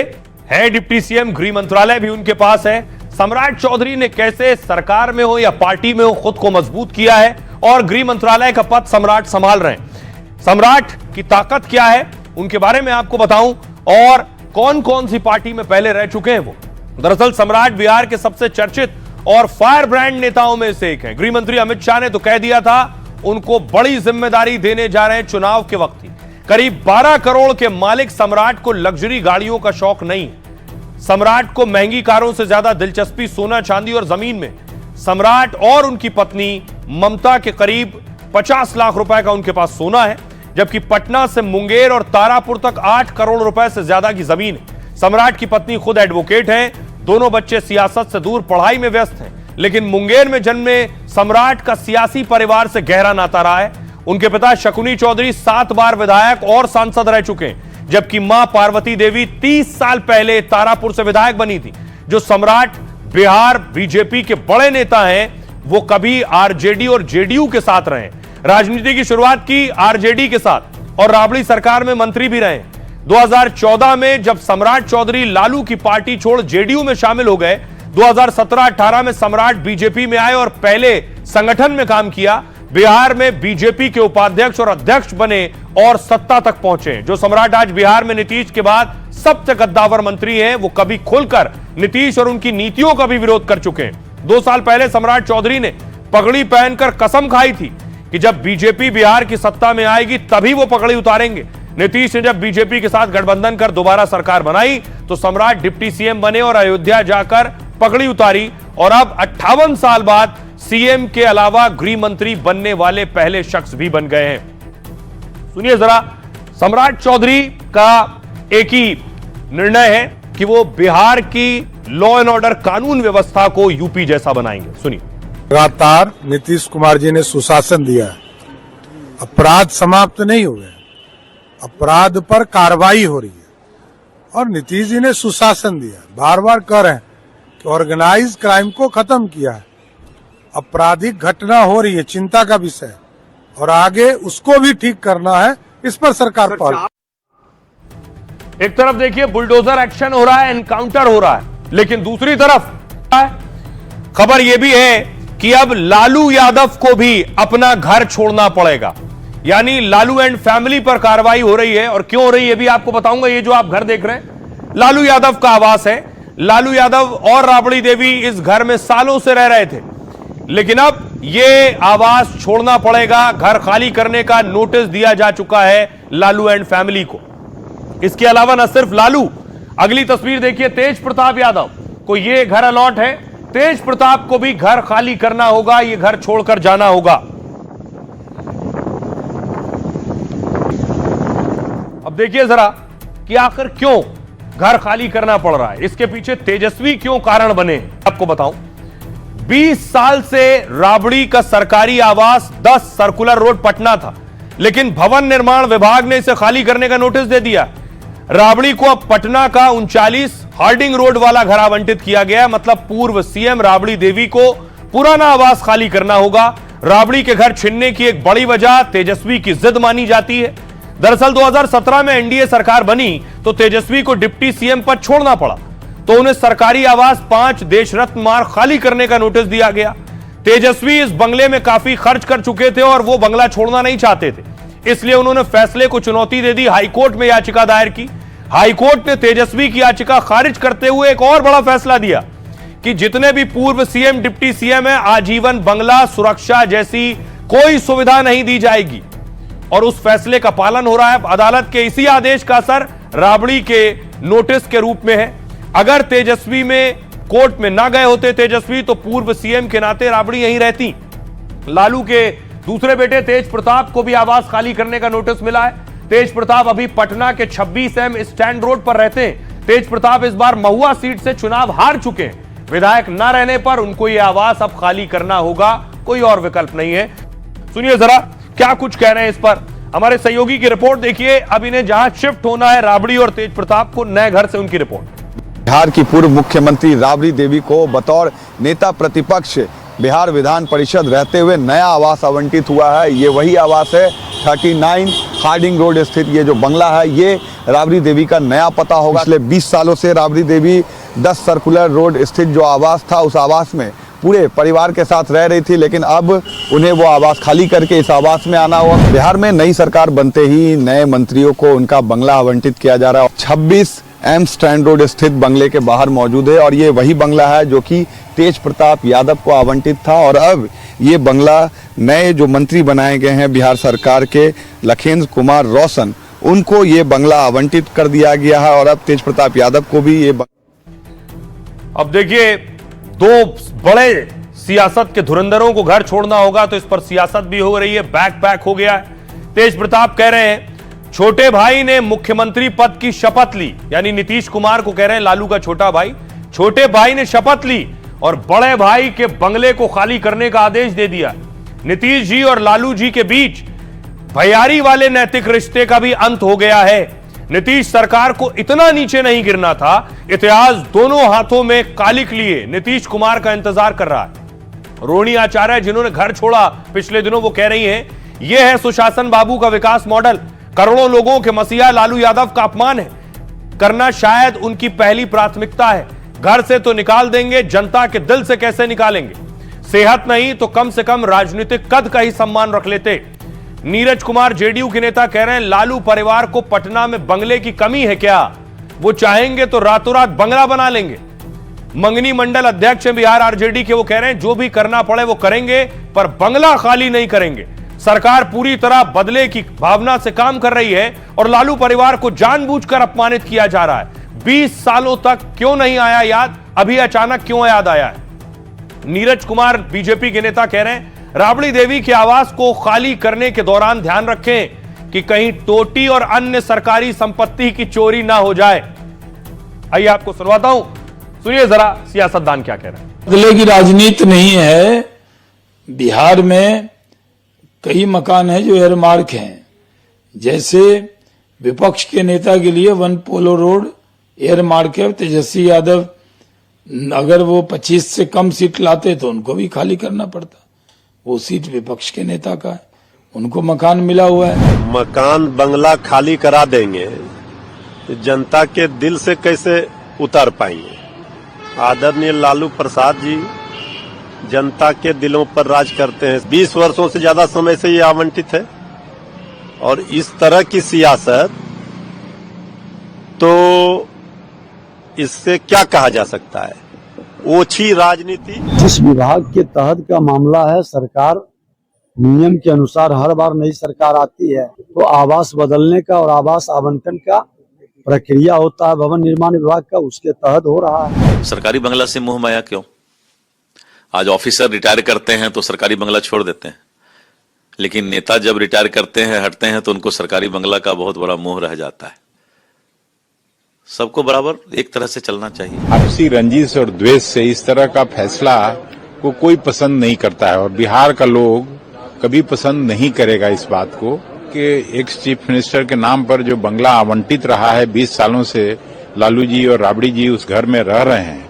है डिप्टी सीएम, गृह मंत्रालय भी उनके पास है। सम्राट चौधरी ने कैसे सरकार में हो या पार्टी में हो खुद को मजबूत किया है और गृह मंत्रालय का पद सम्राट संभाल रहे हैं। सम्राट की ताकत क्या है उनके बारे में आपको बताऊं और कौन कौन सी पार्टी में पहले रह चुके हैं वो। दरअसल सम्राट बिहार के सबसे चर्चित और फायर ब्रांड नेताओं में से एक है। गृह मंत्री अमित शाह ने तो कह दिया था उनको बड़ी जिम्मेदारी देने जा रहे हैं चुनाव के वक्त ही। करीब 12 करोड़ के मालिक सम्राट को लग्जरी गाड़ियों का शौक नहीं है। सम्राट को महंगी कारों से ज्यादा दिलचस्पी सोना चांदी और जमीन में। सम्राट और उनकी पत्नी ममता के करीब 50 लाख रुपए का उनके पास सोना है, जबकि पटना से मुंगेर और तारापुर तक 8 करोड़ रुपए से ज्यादा की जमीन है। सम्राट की पत्नी खुद एडवोकेट हैं, दोनों बच्चे सियासत से दूर पढ़ाई में व्यस्त हैं, लेकिन मुंगेर में जन्मे सम्राट का सियासी परिवार से गहरा नाता रहा है। उनके पिता शकुनी चौधरी 7 बार विधायक और सांसद रह चुके हैं, जबकि मां पार्वती देवी 30 साल पहले तारापुर से विधायक बनी थी। जो सम्राट बिहार बीजेपी के बड़े नेता हैं, वो कभी आरजेडी और जेडीयू के साथ रहे। राजनीति की शुरुआत की आरजेडी के साथ और राबड़ी सरकार में मंत्री भी रहे। 2014 में जब सम्राट चौधरी लालू की पार्टी छोड़ जेडीयू में शामिल हो गए, 2017-18 में सम्राट बीजेपी में आए और पहले संगठन में काम किया। बिहार में बीजेपी के उपाध्यक्ष और अध्यक्ष बने और सत्ता तक पहुंचे। जो सम्राट आज बिहार में नीतीश के बाद सबसे कद्दावर मंत्री हैं, वो कभी खुलकर नीतीश और उनकी नीतियों का भी विरोध कर चुके हैं। 2 साल पहले सम्राट चौधरी ने पगड़ी पहनकर कसम खाई थी कि जब बीजेपी बिहार की सत्ता में आएगी तभी वो पगड़ी उतारेंगे। नीतीश ने जब बीजेपी के साथ गठबंधन कर दोबारा सरकार बनाई तो सम्राट डिप्टी सीएम बने और अयोध्या जाकर पगड़ी उतारी, और अब 58 साल बाद सीएम के अलावा गृह मंत्री बनने वाले पहले शख्स भी बन गए हैं। सुनिए जरा, सम्राट चौधरी का एक ही निर्णय है कि वो बिहार की लॉ एंड ऑर्डर कानून व्यवस्था को यूपी जैसा बनाएंगे। सुनिए। लगातार नीतीश कुमार जी ने सुशासन दिया है, अपराध समाप्त नहीं हुए, अपराध पर कार्रवाई हो रही है और नीतीश जी ने सुशासन दिया। बार बार कह रहे हैं कि ऑर्गेनाइज क्राइम को खत्म किया है, आपराधिक घटना हो रही है, चिंता का विषय है और आगे उसको भी ठीक करना है। इस पर सरकार पहल। एक तरफ देखिए बुलडोजर एक्शन हो रहा है, एनकाउंटर हो रहा है, लेकिन दूसरी तरफ खबर यह भी है कि अब लालू यादव को भी अपना घर छोड़ना पड़ेगा। यानी लालू एंड फैमिली पर कार्रवाई हो रही है, और क्यों हो रही है भी आपको बताऊंगा। ये जो आप घर देख रहे हैं लालू यादव का आवास है। लालू यादव और राबड़ी देवी इस घर में सालों से रह रहे थे, लेकिन अब यह आवास छोड़ना पड़ेगा। घर खाली करने का नोटिस दिया जा चुका है लालू एंड फैमिली को। इसके अलावा न सिर्फ लालू, अगली तस्वीर देखिए, तेज प्रताप यादव को यह घर अलॉट है। तेज प्रताप को भी घर खाली करना होगा, यह घर छोड़कर जाना होगा। अब देखिए जरा कि आखिर क्यों घर खाली करना पड़ रहा है, इसके पीछे तेजस्वी क्यों कारण बने। आपको बताऊं, 20 साल से राबड़ी का सरकारी आवास 10 सर्कुलर रोड पटना था, लेकिन भवन निर्माण विभाग ने इसे खाली करने का नोटिस दे दिया। राबड़ी को अब पटना का 39 हार्डिंग रोड वाला घर आवंटित किया गया। मतलब पूर्व सीएम राबड़ी देवी को पुराना आवास खाली करना होगा। राबड़ी के घर छीनने की एक बड़ी वजह तेजस्वी की जिद मानी जाती है। दरअसल 2017 में एनडीए सरकार बनी तो तेजस्वी को डिप्टी सीएम पद छोड़ना पड़ा, तो उन्हें सरकारी आवास 5 देश रत्न मार्ग खाली करने का नोटिस दिया गया। तेजस्वी इस बंगले में काफी खर्च कर चुके थे और वो बंगला छोड़ना नहीं चाहते थे, इसलिए उन्होंने फैसले को चुनौती दे दी। हाईकोर्ट में याचिका दायर की। हाईकोर्ट ने तेजस्वी की याचिका खारिज करते हुए एक और बड़ा फैसला दिया कि जितने भी पूर्व सीएम डिप्टी सीएम है, आजीवन बंगला सुरक्षा जैसी कोई सुविधा नहीं दी जाएगी, और उस फैसले का पालन हो रहा है। अदालत के इसी आदेश का असर राबड़ी के नोटिस के रूप में है। अगर तेजस्वी में कोर्ट में ना गए होते तेजस्वी, तो पूर्व सीएम के नाते राबड़ी यहीं रहती। लालू के दूसरे बेटे तेज प्रताप को भी आवास खाली करने का नोटिस मिला है। तेज प्रताप अभी पटना के 26M स्टैंड रोड पर रहते हैं। तेज प्रताप इस बार महुआ सीट से चुनाव हार चुके हैं। विधायक न रहने पर उनको यह आवास अब खाली करना होगा, कोई और विकल्प नहीं है। सुनिए जरा क्या कुछ कह रहे हैं इस पर हमारे सहयोगी की रिपोर्ट देखिए। अब इन्हें जहां शिफ्ट होना है राबड़ी और तेज प्रताप को, नए घर से उनकी रिपोर्ट। बिहार की पूर्व मुख्यमंत्री राबड़ी देवी को बतौर नेता प्रतिपक्ष बिहार विधान परिषद रहते हुए नया आवास आवंटित हुआ है। ये वही आवास है, 39 हार्डिंग रोड स्थित ये जो बंगला है, ये राबड़ी देवी का नया पता होगा। पिछले 20 सालों से राबड़ी देवी 10 सर्कुलर रोड स्थित जो आवास था, उस आवास में पूरे परिवार के साथ रह रही थी, लेकिन अब उन्हें वो आवास खाली करके इस आवास में आना हुआ। बिहार में नई सरकार बनते ही नए मंत्रियों को उनका बंगला आवंटित किया जा रहा है। 26M स्टैंड रोड स्थित बंगले के बाहर मौजूद है, और ये वही बंगला है जो कि तेज प्रताप यादव को आवंटित था, और अब ये बंगला नए जो मंत्री बनाए गए हैं बिहार सरकार के, लखेंद्र कुमार रोशन, उनको ये बंगला आवंटित कर दिया गया है, और अब तेज प्रताप यादव को भी ये अब देखिए, दो बड़े सियासत के धुरंधरों को घर छोड़ना होगा तो इस पर सियासत भी हो रही है, बैक पैक हो गया है। तेज प्रताप कह रहे हैं छोटे भाई ने मुख्यमंत्री पद की शपथ ली, यानी नीतीश कुमार को कह रहे हैं लालू का छोटा भाई, छोटे भाई ने शपथ ली और बड़े भाई के बंगले को खाली करने का आदेश दे दिया। नीतीश जी और लालू जी के बीच भैयारी वाले नैतिक रिश्ते का भी अंत हो गया है। नीतीश सरकार को इतना नीचे नहीं गिरना था, इतिहास दोनों हाथों में कालिक लिए नीतीश कुमार का इंतजार कर रहा है। रोहिणी आचार्य जिन्होंने घर छोड़ा पिछले दिनों, वो कह रही हैं यह है सुशासन बाबू का विकास मॉडल, करोड़ों लोगों के मसीहा लालू यादव का अपमान है, करना शायद उनकी पहली प्राथमिकता है। घर से तो निकाल देंगे, जनता के दिल से कैसे निकालेंगे? सेहत नहीं तो कम से कम राजनीतिक कद का ही सम्मान रख लेते। नीरज कुमार जेडीयू के नेता कह रहे हैं लालू परिवार को पटना में बंगले की कमी है क्या? वो चाहेंगे तो रातों रात बंगला बना लेंगे। मंगनी मंडल अध्यक्ष बिहार आरजेडी के, वो कह रहे हैं जो भी करना पड़े वो करेंगे, पर बंगला खाली नहीं करेंगे। सरकार पूरी तरह बदले की भावना से काम कर रही है और लालू परिवार को जानबूझकर अपमानित किया जा रहा है। 20 सालों तक क्यों नहीं आया याद, अभी अचानक क्यों याद आया है? नीरज कुमार बीजेपी के नेता कह रहे हैं राबड़ी देवी के आवास को खाली करने के दौरान ध्यान रखें कि कहीं टोटी और अन्य सरकारी संपत्ति की चोरी ना हो जाए। आइए आपको सुनवाता हूं, सुनिए जरा सियासतदान क्या कह रहे हैं। बदले की राजनीति नहीं है। बिहार में कई मकान हैं जो एयरमार्क हैं, जैसे विपक्ष के नेता के लिए वन पोलो रोड एयरमार्क है। तेजस्वी यादव अगर वो 25 से कम सीट लाते तो उनको भी खाली करना पड़ता, वो सीट विपक्ष के नेता का है, उनको मकान मिला हुआ है। मकान बंगला खाली करा देंगे तो जनता के दिल से कैसे उतर पाएंगे? आदरणीय लालू प्रसाद जी जनता के दिलों पर राज करते हैं, 20 वर्षों से ज्यादा समय से ये आवंटित है और इस तरह की सियासत, तो इससे क्या कहा जा सकता है? ओछी राजनीति। जिस विभाग के तहत का मामला है, सरकार नियम के अनुसार हर बार नई सरकार आती है तो आवास बदलने का और आवास आवंटन का प्रक्रिया होता है, भवन निर्माण विभाग का, उसके तहत हो रहा है। सरकारी बंगला से मोह माया क्यों? आज ऑफिसर रिटायर करते हैं तो सरकारी बंगला छोड़ देते हैं, लेकिन नेता जब रिटायर करते हैं, हटते हैं, तो उनको सरकारी बंगला का बहुत बड़ा मोह रह जाता है। सबको बराबर एक तरह से चलना चाहिए। आपसी रंजिश और द्वेष से इस तरह का फैसला को कोई पसंद नहीं करता है और बिहार का लोग कभी पसंद नहीं करेगा इस बात को कि एक्स चीफ मिनिस्टर के नाम पर जो बंगला आवंटित रहा है 20 सालों से, लालू जी और राबड़ी जी उस घर में रह रहे हैं,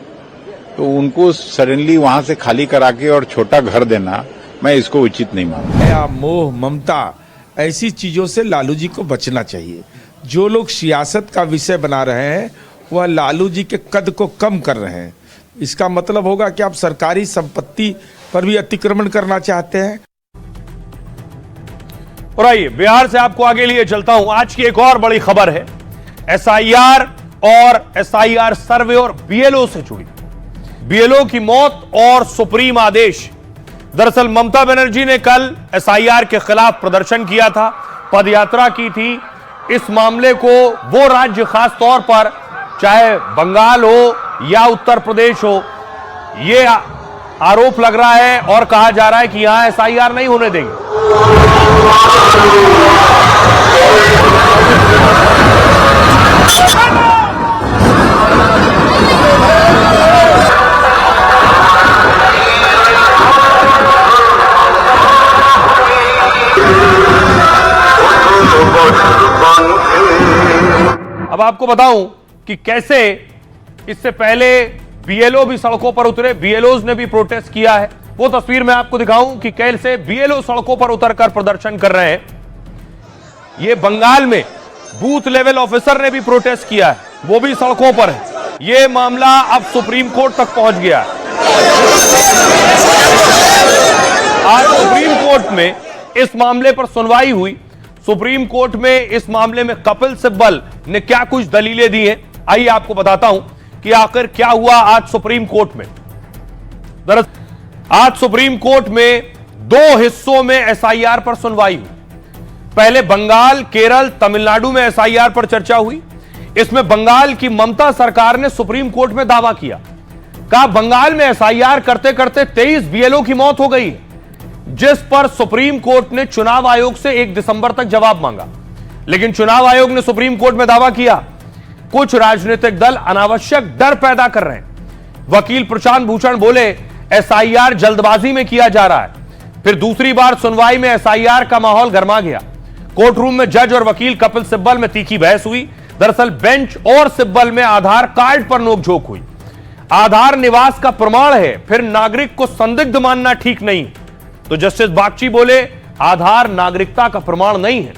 तो उनको सडनली वहां से खाली करा के और छोटा घर देना, मैं इसको उचित नहीं मानता। मोह ममता ऐसी चीजों से लालू जी को बचना चाहिए। जो लोग सियासत का विषय बना रहे हैं वह लालू जी के कद को कम कर रहे हैं। इसका मतलब होगा कि आप सरकारी संपत्ति पर भी अतिक्रमण करना चाहते हैं। और आइए बिहार से आपको आगे लिए चलता हूं। आज की एक और बड़ी खबर है एसआईआर और एसआईआर सर्वे और बीएलओ से जुड़ी। बीएलओ की मौत और सुप्रीम आदेश। दरअसल ममता बनर्जी ने कल एसआईआर के खिलाफ प्रदर्शन किया था, पदयात्रा की थी। इस मामले को वो राज्य खास तौर पर, चाहे बंगाल हो या उत्तर प्रदेश हो, ये आरोप लग रहा है और कहा जा रहा है कि यहां एसआईआर नहीं होने देंगे। अब आपको बताऊं कि कैसे इससे पहले बीएलओ भी सड़कों पर उतरे, बीएलओज ने भी प्रोटेस्ट किया है। वो तस्वीर मैं आपको दिखाऊं कि कैसे बीएलओ सड़कों पर उतरकर प्रदर्शन कर रहे हैं। ये बंगाल में बूथ लेवल ऑफिसर ने भी प्रोटेस्ट किया है, वो भी सड़कों पर है। ये मामला अब सुप्रीम कोर्ट तक पहुंच गया है। आज सुप्रीम कोर्ट में इस मामले पर सुनवाई हुई। सुप्रीम कोर्ट में इस मामले में कपिल सिब्बल ने क्या कुछ दलीलें दी हैं, आइए आपको बताता हूं कि आखिर क्या हुआ आज सुप्रीम कोर्ट में। दरअसल आज सुप्रीम कोर्ट में दो हिस्सों में एसआईआर पर सुनवाई हुई। पहले बंगाल, केरल, तमिलनाडु में एसआईआर पर चर्चा हुई। इसमें बंगाल की ममता सरकार ने सुप्रीम कोर्ट में दावा किया कहा बंगाल में एसआईआर करते करते 23 बीएलओ की मौत हो गई, जिस पर सुप्रीम कोर्ट ने चुनाव आयोग से 1 दिसंबर तक जवाब मांगा। लेकिन चुनाव आयोग ने सुप्रीम कोर्ट में दावा किया कुछ राजनीतिक दल अनावश्यक डर पैदा कर रहे हैं। वकील प्रशांत भूषण बोले एसआईआर जल्दबाजी में किया जा रहा है। फिर दूसरी बार सुनवाई में एसआईआर का माहौल गर्मा गया। कोर्ट रूम में जज और वकील कपिल सिब्बल में तीखी बहस हुई। दरअसल बेंच और सिब्बल में आधार कार्ड पर नोकझोंक हुई। आधार निवास का प्रमाण है, फिर नागरिक को संदिग्ध मानना ठीक नहीं। तो जस्टिस बागची बोले आधार नागरिकता का प्रमाण नहीं है।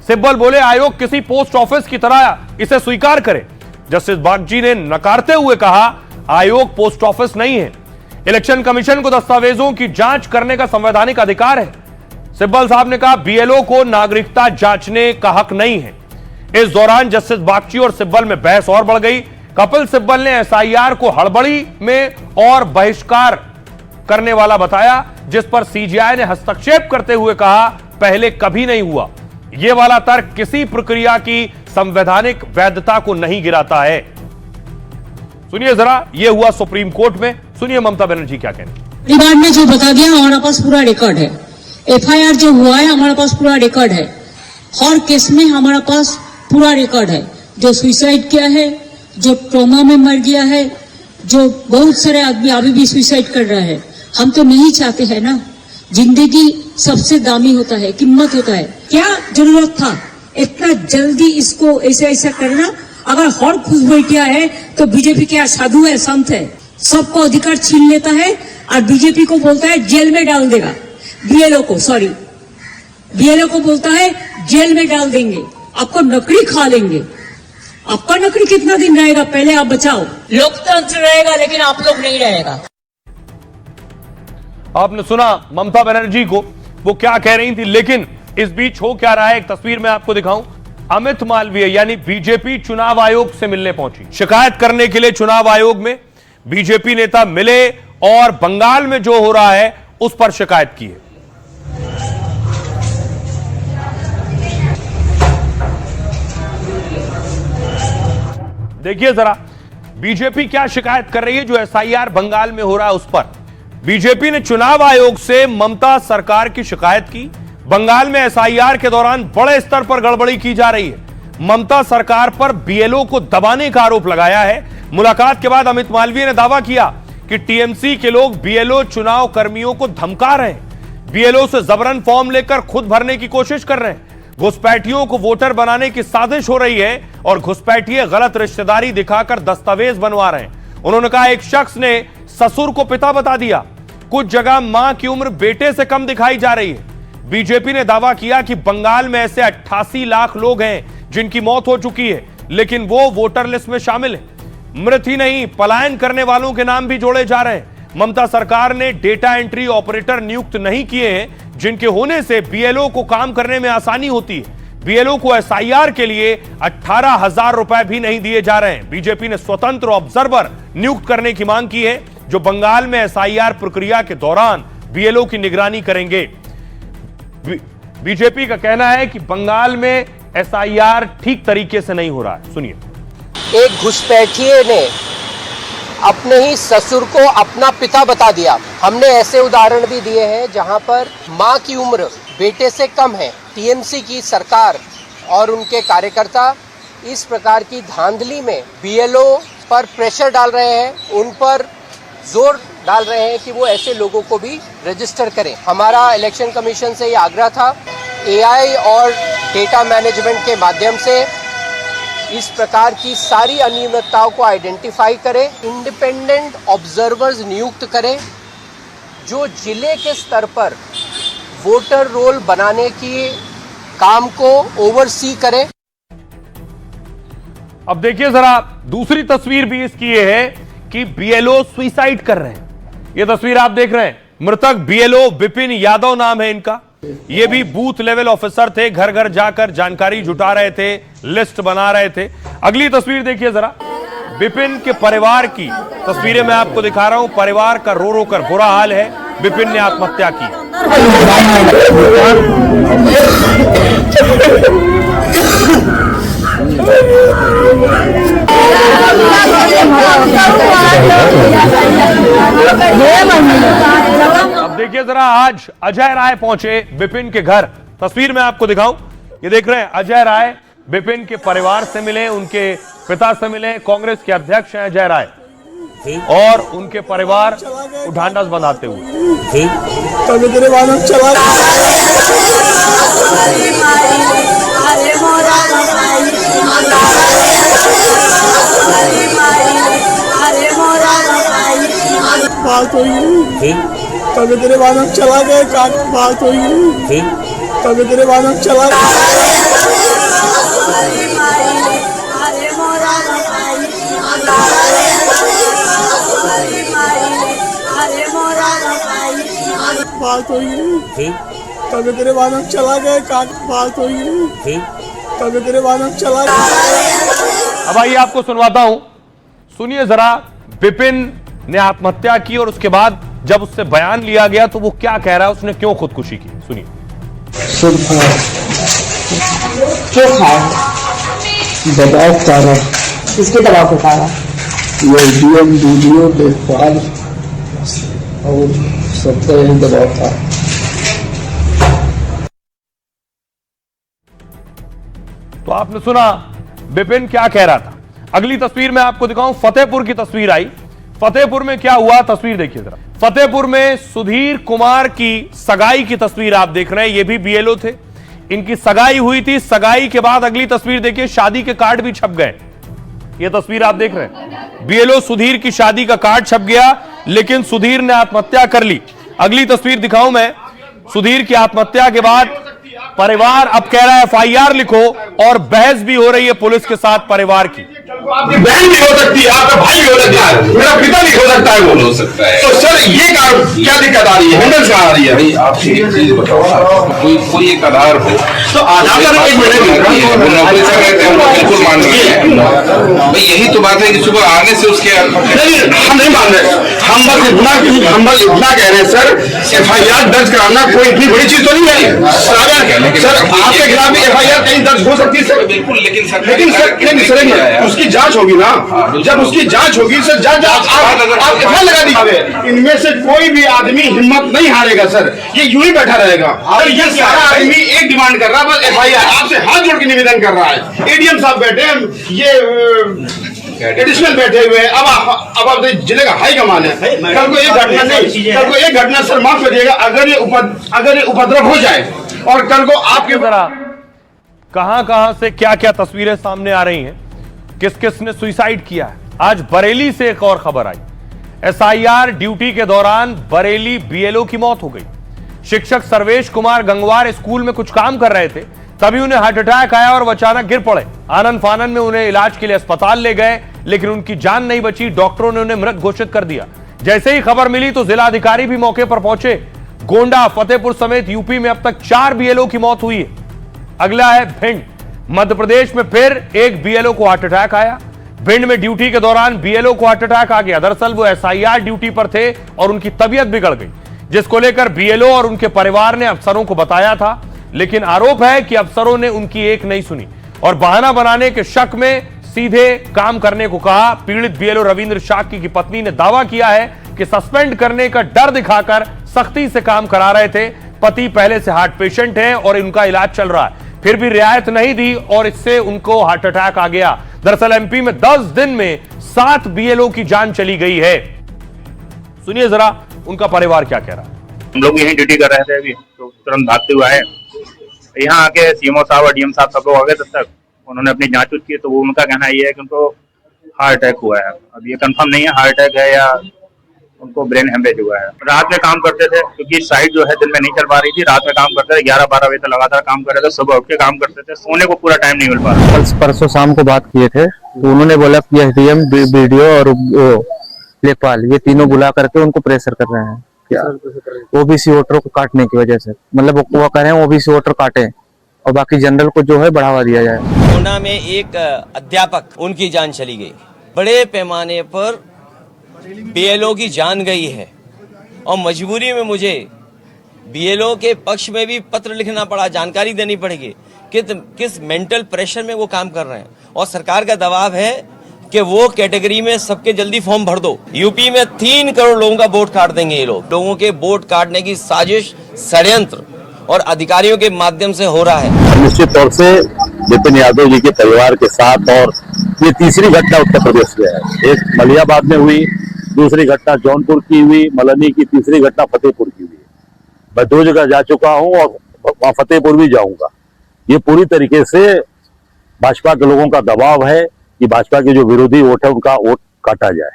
सिब्बल बोले आयोग किसी पोस्ट ऑफिस की तरह इसे स्वीकार करे। जस्टिस बागची ने नकारते हुए कहा आयोग पोस्ट ऑफिस नहीं है। इलेक्शन कमीशन को दस्तावेजों की जांच करने का संवैधानिक अधिकार है। सिब्बल साहब ने कहा बीएलओ को नागरिकता जांचने का हक नहीं है। इस दौरान जस्टिस बागची और सिब्बल में बहस और बढ़ गई। कपिल सिब्बल ने एसआईआर को हड़बड़ी में और बहिष्कार करने वाला बताया, जिस पर सीजीआई ने हस्तक्षेप करते हुए कहा पहले कभी नहीं हुआ। यह वाला तर्क किसी प्रक्रिया की संवैधानिक वैधता को नहीं गिराता है। सुनिए जरा, यह हुआ सुप्रीम कोर्ट में। सुनिए ममता बनर्जी क्या कहते। रिमांड में जो बता दिया हमारे पास पूरा रिकॉर्ड है। एफआईआर जो हुआ है हमारे पास पूरा रिकॉर्ड है। हर केस में हमारे पास पूरा रिकॉर्ड है। जो सुसाइड किया है, जो ट्रॉमा में मर गया है, जो बहुत सारे आदमी अभी भी सुसाइड कर रहा है। हम तो नहीं चाहते हैं ना, जिंदगी सबसे दामी होता है, कीमत होता है। क्या जरूरत था इतना जल्दी इसको ऐसा करना? अगर हर खुश बैठिया है तो बीजेपी क्या साधु है, संत है? सबको अधिकार छीन लेता है और बीजेपी को बोलता है जेल में डाल देगा। बीएलओ को बोलता है जेल में डाल देंगे, आपको नकड़ी खा लेंगे। आपका नकड़ी कितना दिन रहेगा, पहले आप बचाओ। लोकतंत्र रहेगा लेकिन आप लोग नहीं रहेगा। आपने सुना ममता बनर्जी को, वो क्या कह रही थी। लेकिन इस बीच हो क्या रहा है, एक तस्वीर में आपको दिखाऊं। अमित मालवीय यानी बीजेपी चुनाव आयोग से मिलने पहुंची। शिकायत करने के लिए चुनाव आयोग में बीजेपी नेता मिले और बंगाल में जो हो रहा है उस पर शिकायत की है। देखिए जरा बीजेपी क्या शिकायत कर रही है जो एसआईआर बंगाल में हो रहा है उस पर। बीजेपी ने चुनाव आयोग से ममता सरकार की शिकायत की। बंगाल में एसआईआर के दौरान बड़े स्तर पर गड़बड़ी की जा रही है। ममता सरकार पर बीएलओ को दबाने का आरोप लगाया है। मुलाकात के बाद अमित मालवीय ने दावा किया कि टीएमसी के लोग बीएलओ चुनाव कर्मियों को धमका रहे हैं। बीएलओ से जबरन फॉर्म लेकर खुद भरने की कोशिश कर रहे हैं। घुसपैठियों को वोटर बनाने की साजिश हो रही है और घुसपैठिए गलत रिश्तेदारी दिखाकर दस्तावेज बनवा रहे हैं। उन्होंने कहा एक शख्स ने ससुर को पिता बता दिया। कुछ जगह मां की उम्र बेटे से कम दिखाई जा रही है। बीजेपी ने दावा किया कि बंगाल में ऐसे 88 लाख लोग हैं जिनकी मौत हो चुकी है, लेकिन वो वोटर लिस्ट में शामिल है। मृत ही नहीं, पलायन करने वालों के नाम भी जोड़े जा रहे हैं। ममता सरकार ने डेटा एंट्री ऑपरेटर नियुक्त नहीं किए हैं, जिनके होने से बीएलओ को काम करने में आसानी होती है। बीएलओ को एसआईआर के लिए 18,000 रुपए भी नहीं दिए जा रहे हैं। बीजेपी ने स्वतंत्र ऑब्जर्वर नियुक्त करने की मांग की है, जो बंगाल में एसआईआर प्रक्रिया के दौरान बीएलओ की निगरानी करेंगे। बीजेपी का कहना है कि बंगाल में एसआईआर ठीक तरीके से नहीं हो रहा है। सुनिए। एक घुसपैठिए ने अपने ही ससुर को अपना पिता बता दिया। हमने ऐसे उदाहरण भी दिए हैं जहां पर मां की उम्र बेटे से कम है। टीएमसी की सरकार और उनके कार्यकर्ता इस प्रकार की धांधली में बीएलओ पर प्रेशर डाल रहे हैं, उन पर जोर डाल रहे हैं कि वो ऐसे लोगों को भी रजिस्टर करें। हमारा इलेक्शन कमीशन से ये आग्रह था, एआई और डेटा मैनेजमेंट के माध्यम से इस प्रकार की सारी अनियमितताओं को आइडेंटिफाई करें, इंडिपेंडेंट ऑब्जर्वर्स नियुक्त करें, जो जिले के स्तर पर वोटर रोल बनाने की काम को ओवरसी करें। अब देखिए जरा दूसरी तस्वीर भी इसकी ये है कि बीएलओ सुसाइड कर रहे हैं। ये तस्वीर आप देख रहे हैं। मृतक बीएलओ विपिन यादव नाम है इनका। ये भी बूथ लेवल ऑफिसर थे, घर घर जाकर जानकारी जुटा रहे थे, लिस्ट बना रहे थे। अगली तस्वीर देखिए जरा, विपिन के परिवार की तस्वीरें मैं आपको दिखा रहा हूं। परिवार का रो रो कर बुरा हाल है। विपिन ने आत्महत्या की। देखिए जरा, आज अजय राय पहुंचे विपिन के घर। तस्वीर में आपको दिखाऊं, ये देख रहे हैं अजय राय विपिन के परिवार से मिले, उनके पिता से मिले। कांग्रेस के अध्यक्ष हैं अजय राय और उनके परिवार को ढांढस बंधाते हुए। बात हुई तभी तेरे बाद हम चला गए, बात हुई तभी तेरे बाद हम चला बात हुई तभी तेरे बाद हम चला गए, बात हुई तभी तेरे बाद हम चला गए। अब आइए आपको सुनवाता हूं, सुनिए जरा। विपिन ने आत्महत्या की और उसके बाद जब उससे बयान लिया गया तो वो क्या कह रहा है, उसने क्यों खुदकुशी की, सुनिए। क्यों खाया? दबाव कारण, किसके दबाव के कारण? एडीएम वीडियो देखभाल और सबका यही दबाव था। तो आपने सुना विपिन क्या कह रहा था। अगली तस्वीर में आपको दिखाऊं, फतेहपुर की तस्वीर आई। फतेहपुर में क्या हुआ, तस्वीर देखिए जरा। फतेहपुर में सुधीर कुमार की सगाई की तस्वीर आप देख रहे हैं। ये भी बीएलओ थे, इनकी सगाई हुई थी। सगाई के बाद अगली तस्वीर देखिए, शादी के कार्ड भी छप गए। ये तस्वीर आप देख रहे हैं, बीएलओ सुधीर की शादी का कार्ड छप गया, लेकिन सुधीर ने आत्महत्या कर ली। अगली तस्वीर दिखाऊं मैं, सुधीर की आत्महत्या के बाद परिवार अब कह रहा है एफआईआर लिखो, और बहस भी हो रही है पुलिस के साथ परिवार की। आपकी बहन भी हो सकती है, आपका भाई भी हो सकता है, मेरा पिता भी हो सकता है, वो हो सकता है। तो सर ये क्या दिक्कत आ रही है, हिंडल आ रही है? भाई आप एक चीज बताओ, कोई एक आधार हो तो आधार का नौकरी से रहते हैं, बिल्कुल मान रहे हैं भाई। यही तो बात है कि सुबह आने से उसके हम नहीं मान रहे, हम बस इतना कह रहे हैं सर, एफआईआर दर्ज कराना कोई इतनी बड़ी चीज तो नहीं है सर। आपके खिलाफ भी एफआईआर कहीं दर्ज हो सकती है सर, बिल्कुल, लेकिन सर उसकी जांच होगी ना, जब उसकी जांच होगी सर, आप एफआईआर लगा दीजिए। इनमें से कोई भी आदमी हिम्मत नहीं हारेगा सर, ये यूं ही बैठा रहेगा। और ये सारा आदमी एक डिमांड कर रहा है, बस एफआईआर। आपसे हाथ जोड़ के निवेदन कर रहा है। एडीएम साहब बैठे हैं, ये एडिशनल बैठे हुए हैं। अब आप जिले का हाई कमान है। कल को एक घटना नहीं, कल को एक घटना सर माफ करिएगा, अगर ये उपद्रव हो जाए और कल को आपके कहां से क्या क्या तस्वीरें सामने आ रही हैं, किस किस ने सुसाइड किया है। आज बरेली से एक और खबर आई, एसआईआर ड्यूटी के दौरान बरेली बीएलओ की मौत हो गई। शिक्षक सर्वेश कुमार गंगवार स्कूल में कुछ काम कर रहे थे, तभी उन्हें हार्ट अटैक आया और वो अचानक गिर पड़े। आनन फानन में उन्हें इलाज के लिए अस्पताल ले गए, लेकिन उनकी जान नहीं बची। डॉक्टरों ने उन्हें मृत घोषित कर दिया। जैसे ही खबर मिली तो जिलाधिकारी भी मौके पर पहुंचे। गोंडा, फतेहपुर समेत यूपी में अब तक 4 बीएलओ की मौत हुई है। अगला है भिंड। मध्य प्रदेश में फिर एक बीएलओ को हार्ट अटैक आया। भिंड में ड्यूटी के दौरान बीएलओ को हार्ट अटैक आ गया। दरअसल वो एसआईआर ड्यूटी पर थे और उनकी तबीयत बिगड़ गई, जिसको लेकर बीएलओ और उनके परिवार ने अफसरों को बताया था, लेकिन आरोप है कि अफसरों ने उनकी एक नहीं सुनी और बहाना बनाने के शक में सीधे काम करने को कहा। पीड़ित बीएलओ रविंद्र शाक्य की पत्नी ने दावा किया है कि सस्पेंड करने का डर दिखाकर सख्ती से काम करा रहे थे। पति पहले से हार्ट पेशेंट है और उनका इलाज चल रहा है, फिर भी रियायत नहीं दी और इससे उनको हार्ट अटैक आ गया। दरअसल एमपी में 10 दिन में 7 बीएलओ की जान चली गई है। सुनिए जरा उनका परिवार क्या कह रहा है। हम लोग यहीं ड्यूटी कर रहे थे, अभी तो तुरंत भागते हुए आए। यहाँ आके सीएमओ साहब और डीएम साहब सब लोग आ गए। तब तक उन्होंने अपनी जांच की तो वो उनका कहना ये है कि उनको हार्ट अटैक हुआ है। अब ये कंफर्म नहीं है हार्ट अटैक है या उनको ब्रेन हेमरेज हुआ है। रात में काम करते थे क्योंकि साइट जो है दिन में नहीं चल पा रही थी। रात में काम करते थे, 11-12 बजे तक लगातार काम कर रहे थे। सुबह उठ के काम करते थे, सोने को पूरा टाइम नहीं मिल पा रहा। परसों शाम को बात किए थे तो उन्होंने बोला कि एसडीएम, बीडीओ और लेखपाल ये तीनों बुला करके उनको प्रेशर कर रहे हैं क्या ओबीसी वोटरों को काटने की वजह से। मतलब वो कह रहे हैं ओबीसी वोटर काटे और बाकी जनरल को जो है बढ़ावा दिया जाए। कोरोना में एक अध्यापक उनकी जान चली गई। बड़े पैमाने पर बीएलओ की जान गई है और मजबूरी में मुझे बीएलओ के पक्ष में भी पत्र लिखना पड़ा, जानकारी देनी पड़ेगी कि किस मेंटल प्रेशर में वो काम कर रहे हैं। और सरकार का दबाव है कि वो कैटेगरी में सबके जल्दी फॉर्म भर दो। यूपी में 3 करोड़ लोगों का वोट काट देंगे ये लोग। लोगों के वोट काटने की साजिश, षड्यंत्र और अधिकारियों के माध्यम से हो रहा है। निश्चित तौर से विपिन यादव जी के परिवार के साथ, और ये तीसरी घटना उत्तर प्रदेश में है। एक मलियाबाद में हुई, दूसरी घटना जौनपुर की हुई, मलनी की, तीसरी घटना फतेहपुर की हुई। मैं 2 जगह जा चुका हूं और वहां फतेहपुर भी जाऊंगा। ये पूरी तरीके से भाजपा के लोगों का दबाव है कि भाजपा के जो विरोधी वोट है उनका वोट काटा जाए।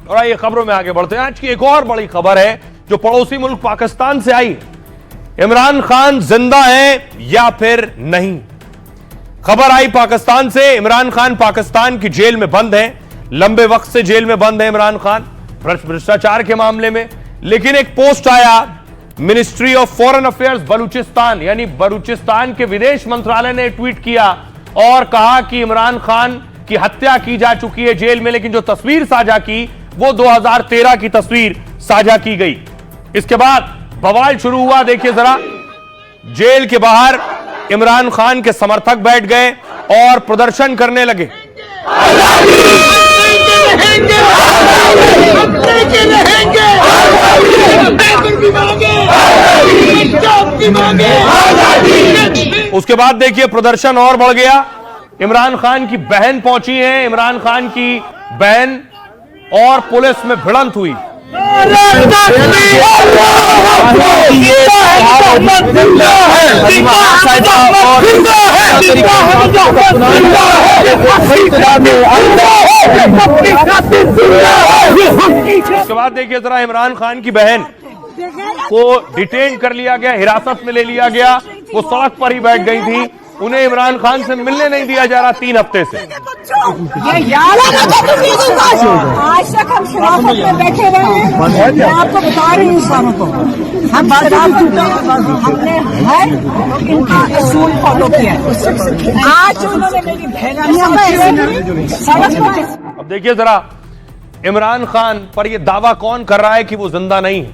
और आइए खबरों में आगे बढ़ते हैं। आज की एक और बड़ी खबर है जो पड़ोसी मुल्क पाकिस्तान से आई। इमरान खान जिंदा है या फिर नहीं। खबर आई पाकिस्तान से, इमरान खान पाकिस्तान की जेल में बंद है। लंबे वक्त से जेल में बंद है इमरान खान भ्रष्टाचार के मामले में। लेकिन एक पोस्ट आया ministry of foreign affairs Balochistan, यानी बलूचिस्तान के विदेश मंत्रालय ने ट्वीट किया और कहा कि इमरान खान की हत्या की जा चुकी है जेल में, लेकिन जो तस्वीर साझा की वो 2013 की तस्वीर साझा की गई। इसके बाद बवाल शुरू हुआ। देखिए जरा, जेल के बाहर इमरान खान के समर्थक बैठ गए और प्रदर्शन करने लगे। उसके बाद देखिए प्रदर्शन और बढ़ गया। इमरान खान की बहन पहुंची है, इमरान खान की बहन और पुलिस में भिड़ंत हुई। उसके बाद देखिए जरा, इमरान खान की बहन को डिटेन कर लिया गया, हिरासत में ले लिया गया। वो सड़क पर ही बैठ गई थी, उन्हें इमरान खान से मिलने नहीं दिया जा रहा 3 हफ्ते से। आज तक हम हिरासत में बैठे रहे हैं। मैं आपको बता रही हूँ सारों को, हम बर्दाश्त हमने है इनका असूल फॉलो किया। आज उन्होंने मेरी बहन। अब देखिए जरा, इमरान खान पर यह दावा कौन कर रहा है कि वो जिंदा नहीं है।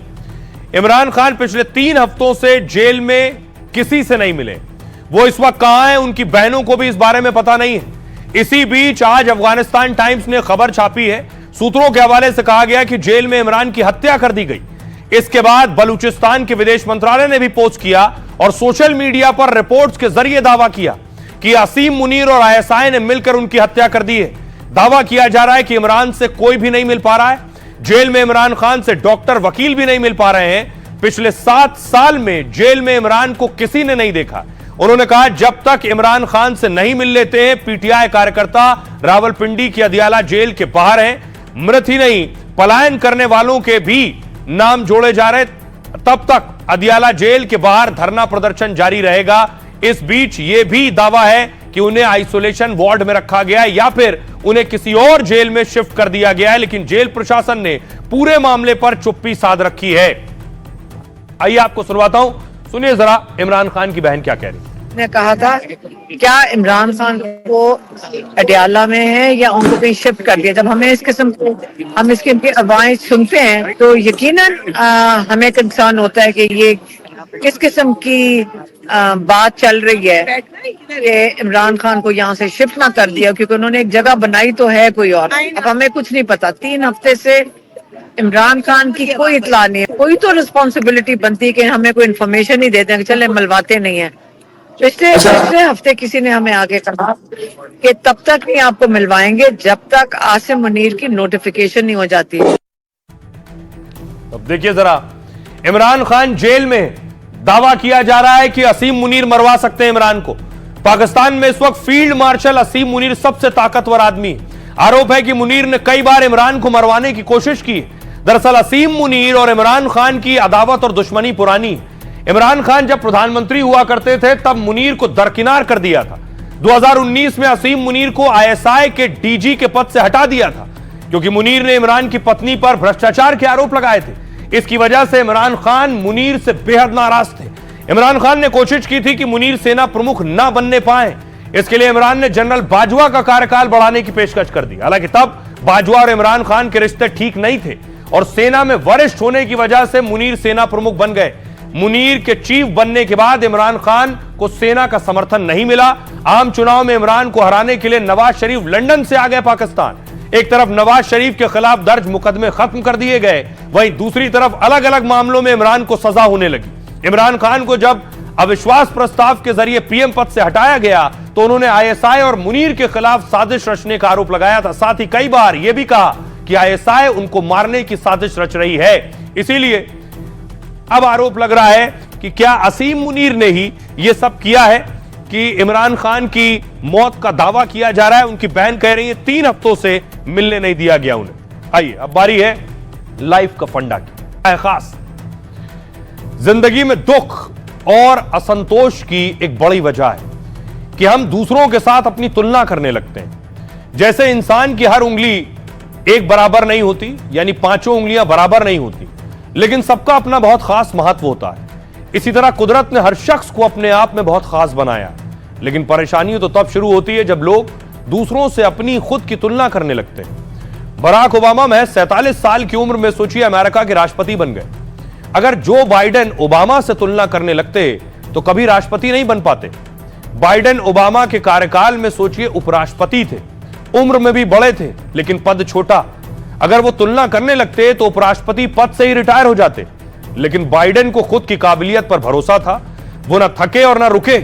इमरान खान पिछले 3 हफ्तों से जेल में किसी से नहीं मिले। वो इस वक्त कहां हैं, उनकी बहनों को भी इस बारे में पता नहीं है। इसी बीच आज अफगानिस्तान टाइम्स ने खबर छापी है। सूत्रों के हवाले से कहा गया कि जेल में इमरान की हत्या कर दी गई। इसके बाद बलूचिस्तान के विदेश मंत्रालय ने भी पोस्ट किया और सोशल मीडिया पर रिपोर्ट्स के जरिए दावा किया कि असीम मुनीर और आईएसआई ने मिलकर उनकी हत्या कर दी है। दावा किया जा रहा है कि इमरान से कोई भी नहीं मिल पा रहा है। जेल में इमरान खान से डॉक्टर, वकील भी नहीं मिल पा रहे हैं। पिछले 7 साल में जेल में इमरान को किसी ने नहीं देखा। उन्होंने कहा जब तक इमरान खान से नहीं मिल लेते हैं, पीटीआई कार्यकर्ता रावलपिंडी की अदियाला जेल के बाहर हैं। मृत ही नहीं, पलायन करने वालों के भी नाम जोड़े जा रहे। तब तक अदियाला जेल के बाहर धरना प्रदर्शन जारी रहेगा। इस बीच यह भी दावा है कि उन्हें आइसोलेशन वार्ड में रखा गया है या फिर उन्हें किसी और जेल में शिफ्ट कर दिया गया है, लेकिन जेल प्रशासन ने पूरे मामले पर चुप्पी साध रखी है। आइए आपको सुनवाता हूं, सुनिए जरा इमरान खान की बहन क्या कह रही है। ने कहा था क्या इमरान खान को अडियाला में है या उनको कहीं शिफ्ट कर दिया। जब हमें इस किस्म हम इसकी अफवाहें सुनते हैं तो यकीनन हमें कंसर्न होता है कि ये किस किस्म की बात चल रही है कि इमरान खान को यहाँ से शिफ्ट ना कर दिया, क्योंकि उन्होंने एक जगह बनाई तो है कोई और। अब हमें कुछ नहीं पता। 3 हफ्ते से इमरान खान की कोई इतला नहीं है। कोई तो रिस्पॉन्सिबिलिटी बनती है कि हमें कोई इन्फॉर्मेशन नहीं देते हैं, चले मिलवाते नहीं है। पिछले हफ्ते किसी ने हमें आगे कहा कि तब तक नहीं आपको मिलवाएंगे जब तक आसिम मुनीर की नोटिफिकेशन नहीं हो जाती। अब देखिए जरा, इमरान खान जेल में, दावा किया जा रहा है कि असीम मुनीर मरवा सकते हैं इमरान को। पाकिस्तान में इस वक्त फील्ड मार्शल असीम मुनीर सबसे ताकतवर आदमी है। आरोप है कि मुनीर ने कई बार इमरान को मरवाने की कोशिश की। दरअसल असीम मुनीर और इमरान खान की अदावत और दुश्मनी पुरानी है। इमरान खान जब प्रधानमंत्री हुआ करते थे तब मुनीर को दरकिनार कर दिया था। 2019 में असीम मुनीर को आईएसआई के डीजी के पद से हटा दिया था क्योंकि मुनीर ने इमरान की पत्नी पर भ्रष्टाचार के आरोप लगाए थे। इसकी वजह से इमरान खान मुनीर से बेहद नाराज थे। इमरान खान ने कोशिश की थी कि मुनीर सेना प्रमुख ना बनने पाए। इसके लिए इमरान ने जनरल बाजवा का कार्यकाल बढ़ाने की पेशकश कर दी। हालांकि तब बाजवा और इमरान खान के रिश्ते ठीक नहीं थे और सेना में वरिष्ठ होने की वजह से मुनीर सेना प्रमुख बन गए। मुनीर के चीफ बनने के बाद इमरान खान को सेना का समर्थन नहीं मिला। आम चुनाव में इमरान को हराने के लिए नवाज शरीफ लंदन से आ गए पाकिस्तान। एक तरफ नवाज शरीफ के खिलाफ दर्ज मुकदमे खत्म कर दिए गए, वहीं दूसरी तरफ अलग अलग मामलों में इमरान को सजा होने लगी। इमरान खान को जब अविश्वास प्रस्ताव के जरिए पीएम पद से हटाया गया तो उन्होंने आईएसआई और मुनीर के खिलाफ साजिश रचने का आरोप लगाया था। साथ ही कई बार यह भी कहा कि आईएसआई उनको मारने की साजिश रच रही है। इसीलिए अब आरोप लग रहा है कि क्या असीम मुनीर ने ही यह सब किया है कि इमरान खान की मौत का दावा किया जा रहा है। उनकी बहन कह रही है 3 हफ्तों से मिलने नहीं दिया गया उन्हें। आइए अब बारी है लाइफ का फंडा की। खास जिंदगी में दुख और असंतोष की एक बड़ी वजह है कि हम दूसरों के साथ अपनी तुलना करने लगते हैं। जैसे इंसान की हर उंगली एक बराबर नहीं होती, यानी 5 उंगलियां बराबर नहीं होती, लेकिन सबका अपना बहुत खास महत्व होता है। इसी तरह कुदरत ने हर शख्स को अपने आप में बहुत खास बनाया, लेकिन परेशानी तो तब शुरू होती है जब लोग दूसरों से अपनी खुद की तुलना करने लगते हैं। बराक ओबामा महज 47 साल की उम्र में सोचिए अमेरिका के राष्ट्रपति बन गए। अगर जो बाइडेन ओबामा से तुलना करने लगते तो कभी राष्ट्रपति नहीं बन पाते। बाइडेन ओबामा के कार्यकाल में सोचिए उपराष्ट्रपति थे, उम्र में भी बड़े थे लेकिन पद छोटा। अगर वो तुलना करने लगते तो उपराष्ट्रपति पद से ही रिटायर हो जाते, लेकिन बाइडेन को खुद की काबिलियत पर भरोसा था। वो न थके और न रुके।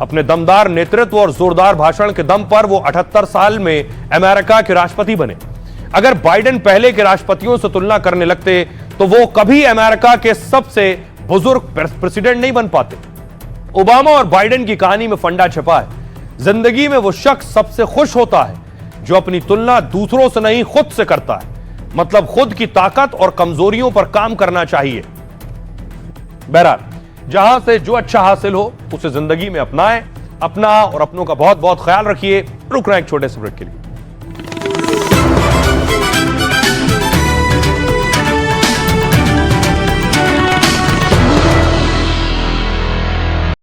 अपने दमदार नेतृत्व और जोरदार भाषण के दम पर वो 78 साल में अमेरिका के राष्ट्रपति बने। अगर बाइडेन पहले के राष्ट्रपतियों से तुलना करने लगते तो वो कभी अमेरिका के सबसे बुजुर्ग प्रेसिडेंट नहीं बन पाते। ओबामा और बाइडेन की कहानी में फंडा छिपा है। जिंदगी में वो शख्स सबसे खुश होता है जो अपनी तुलना दूसरों से नहीं खुद से करता है। मतलब खुद की ताकत और कमजोरियों पर काम करना चाहिए। बहरहाल जहां से जो अच्छा हासिल हो उसे जिंदगी में अपनाएं। अपना और अपनों का बहुत बहुत ख्याल रखिए। रुक रहे हैं एक छोटे से ब्रेक के लिए।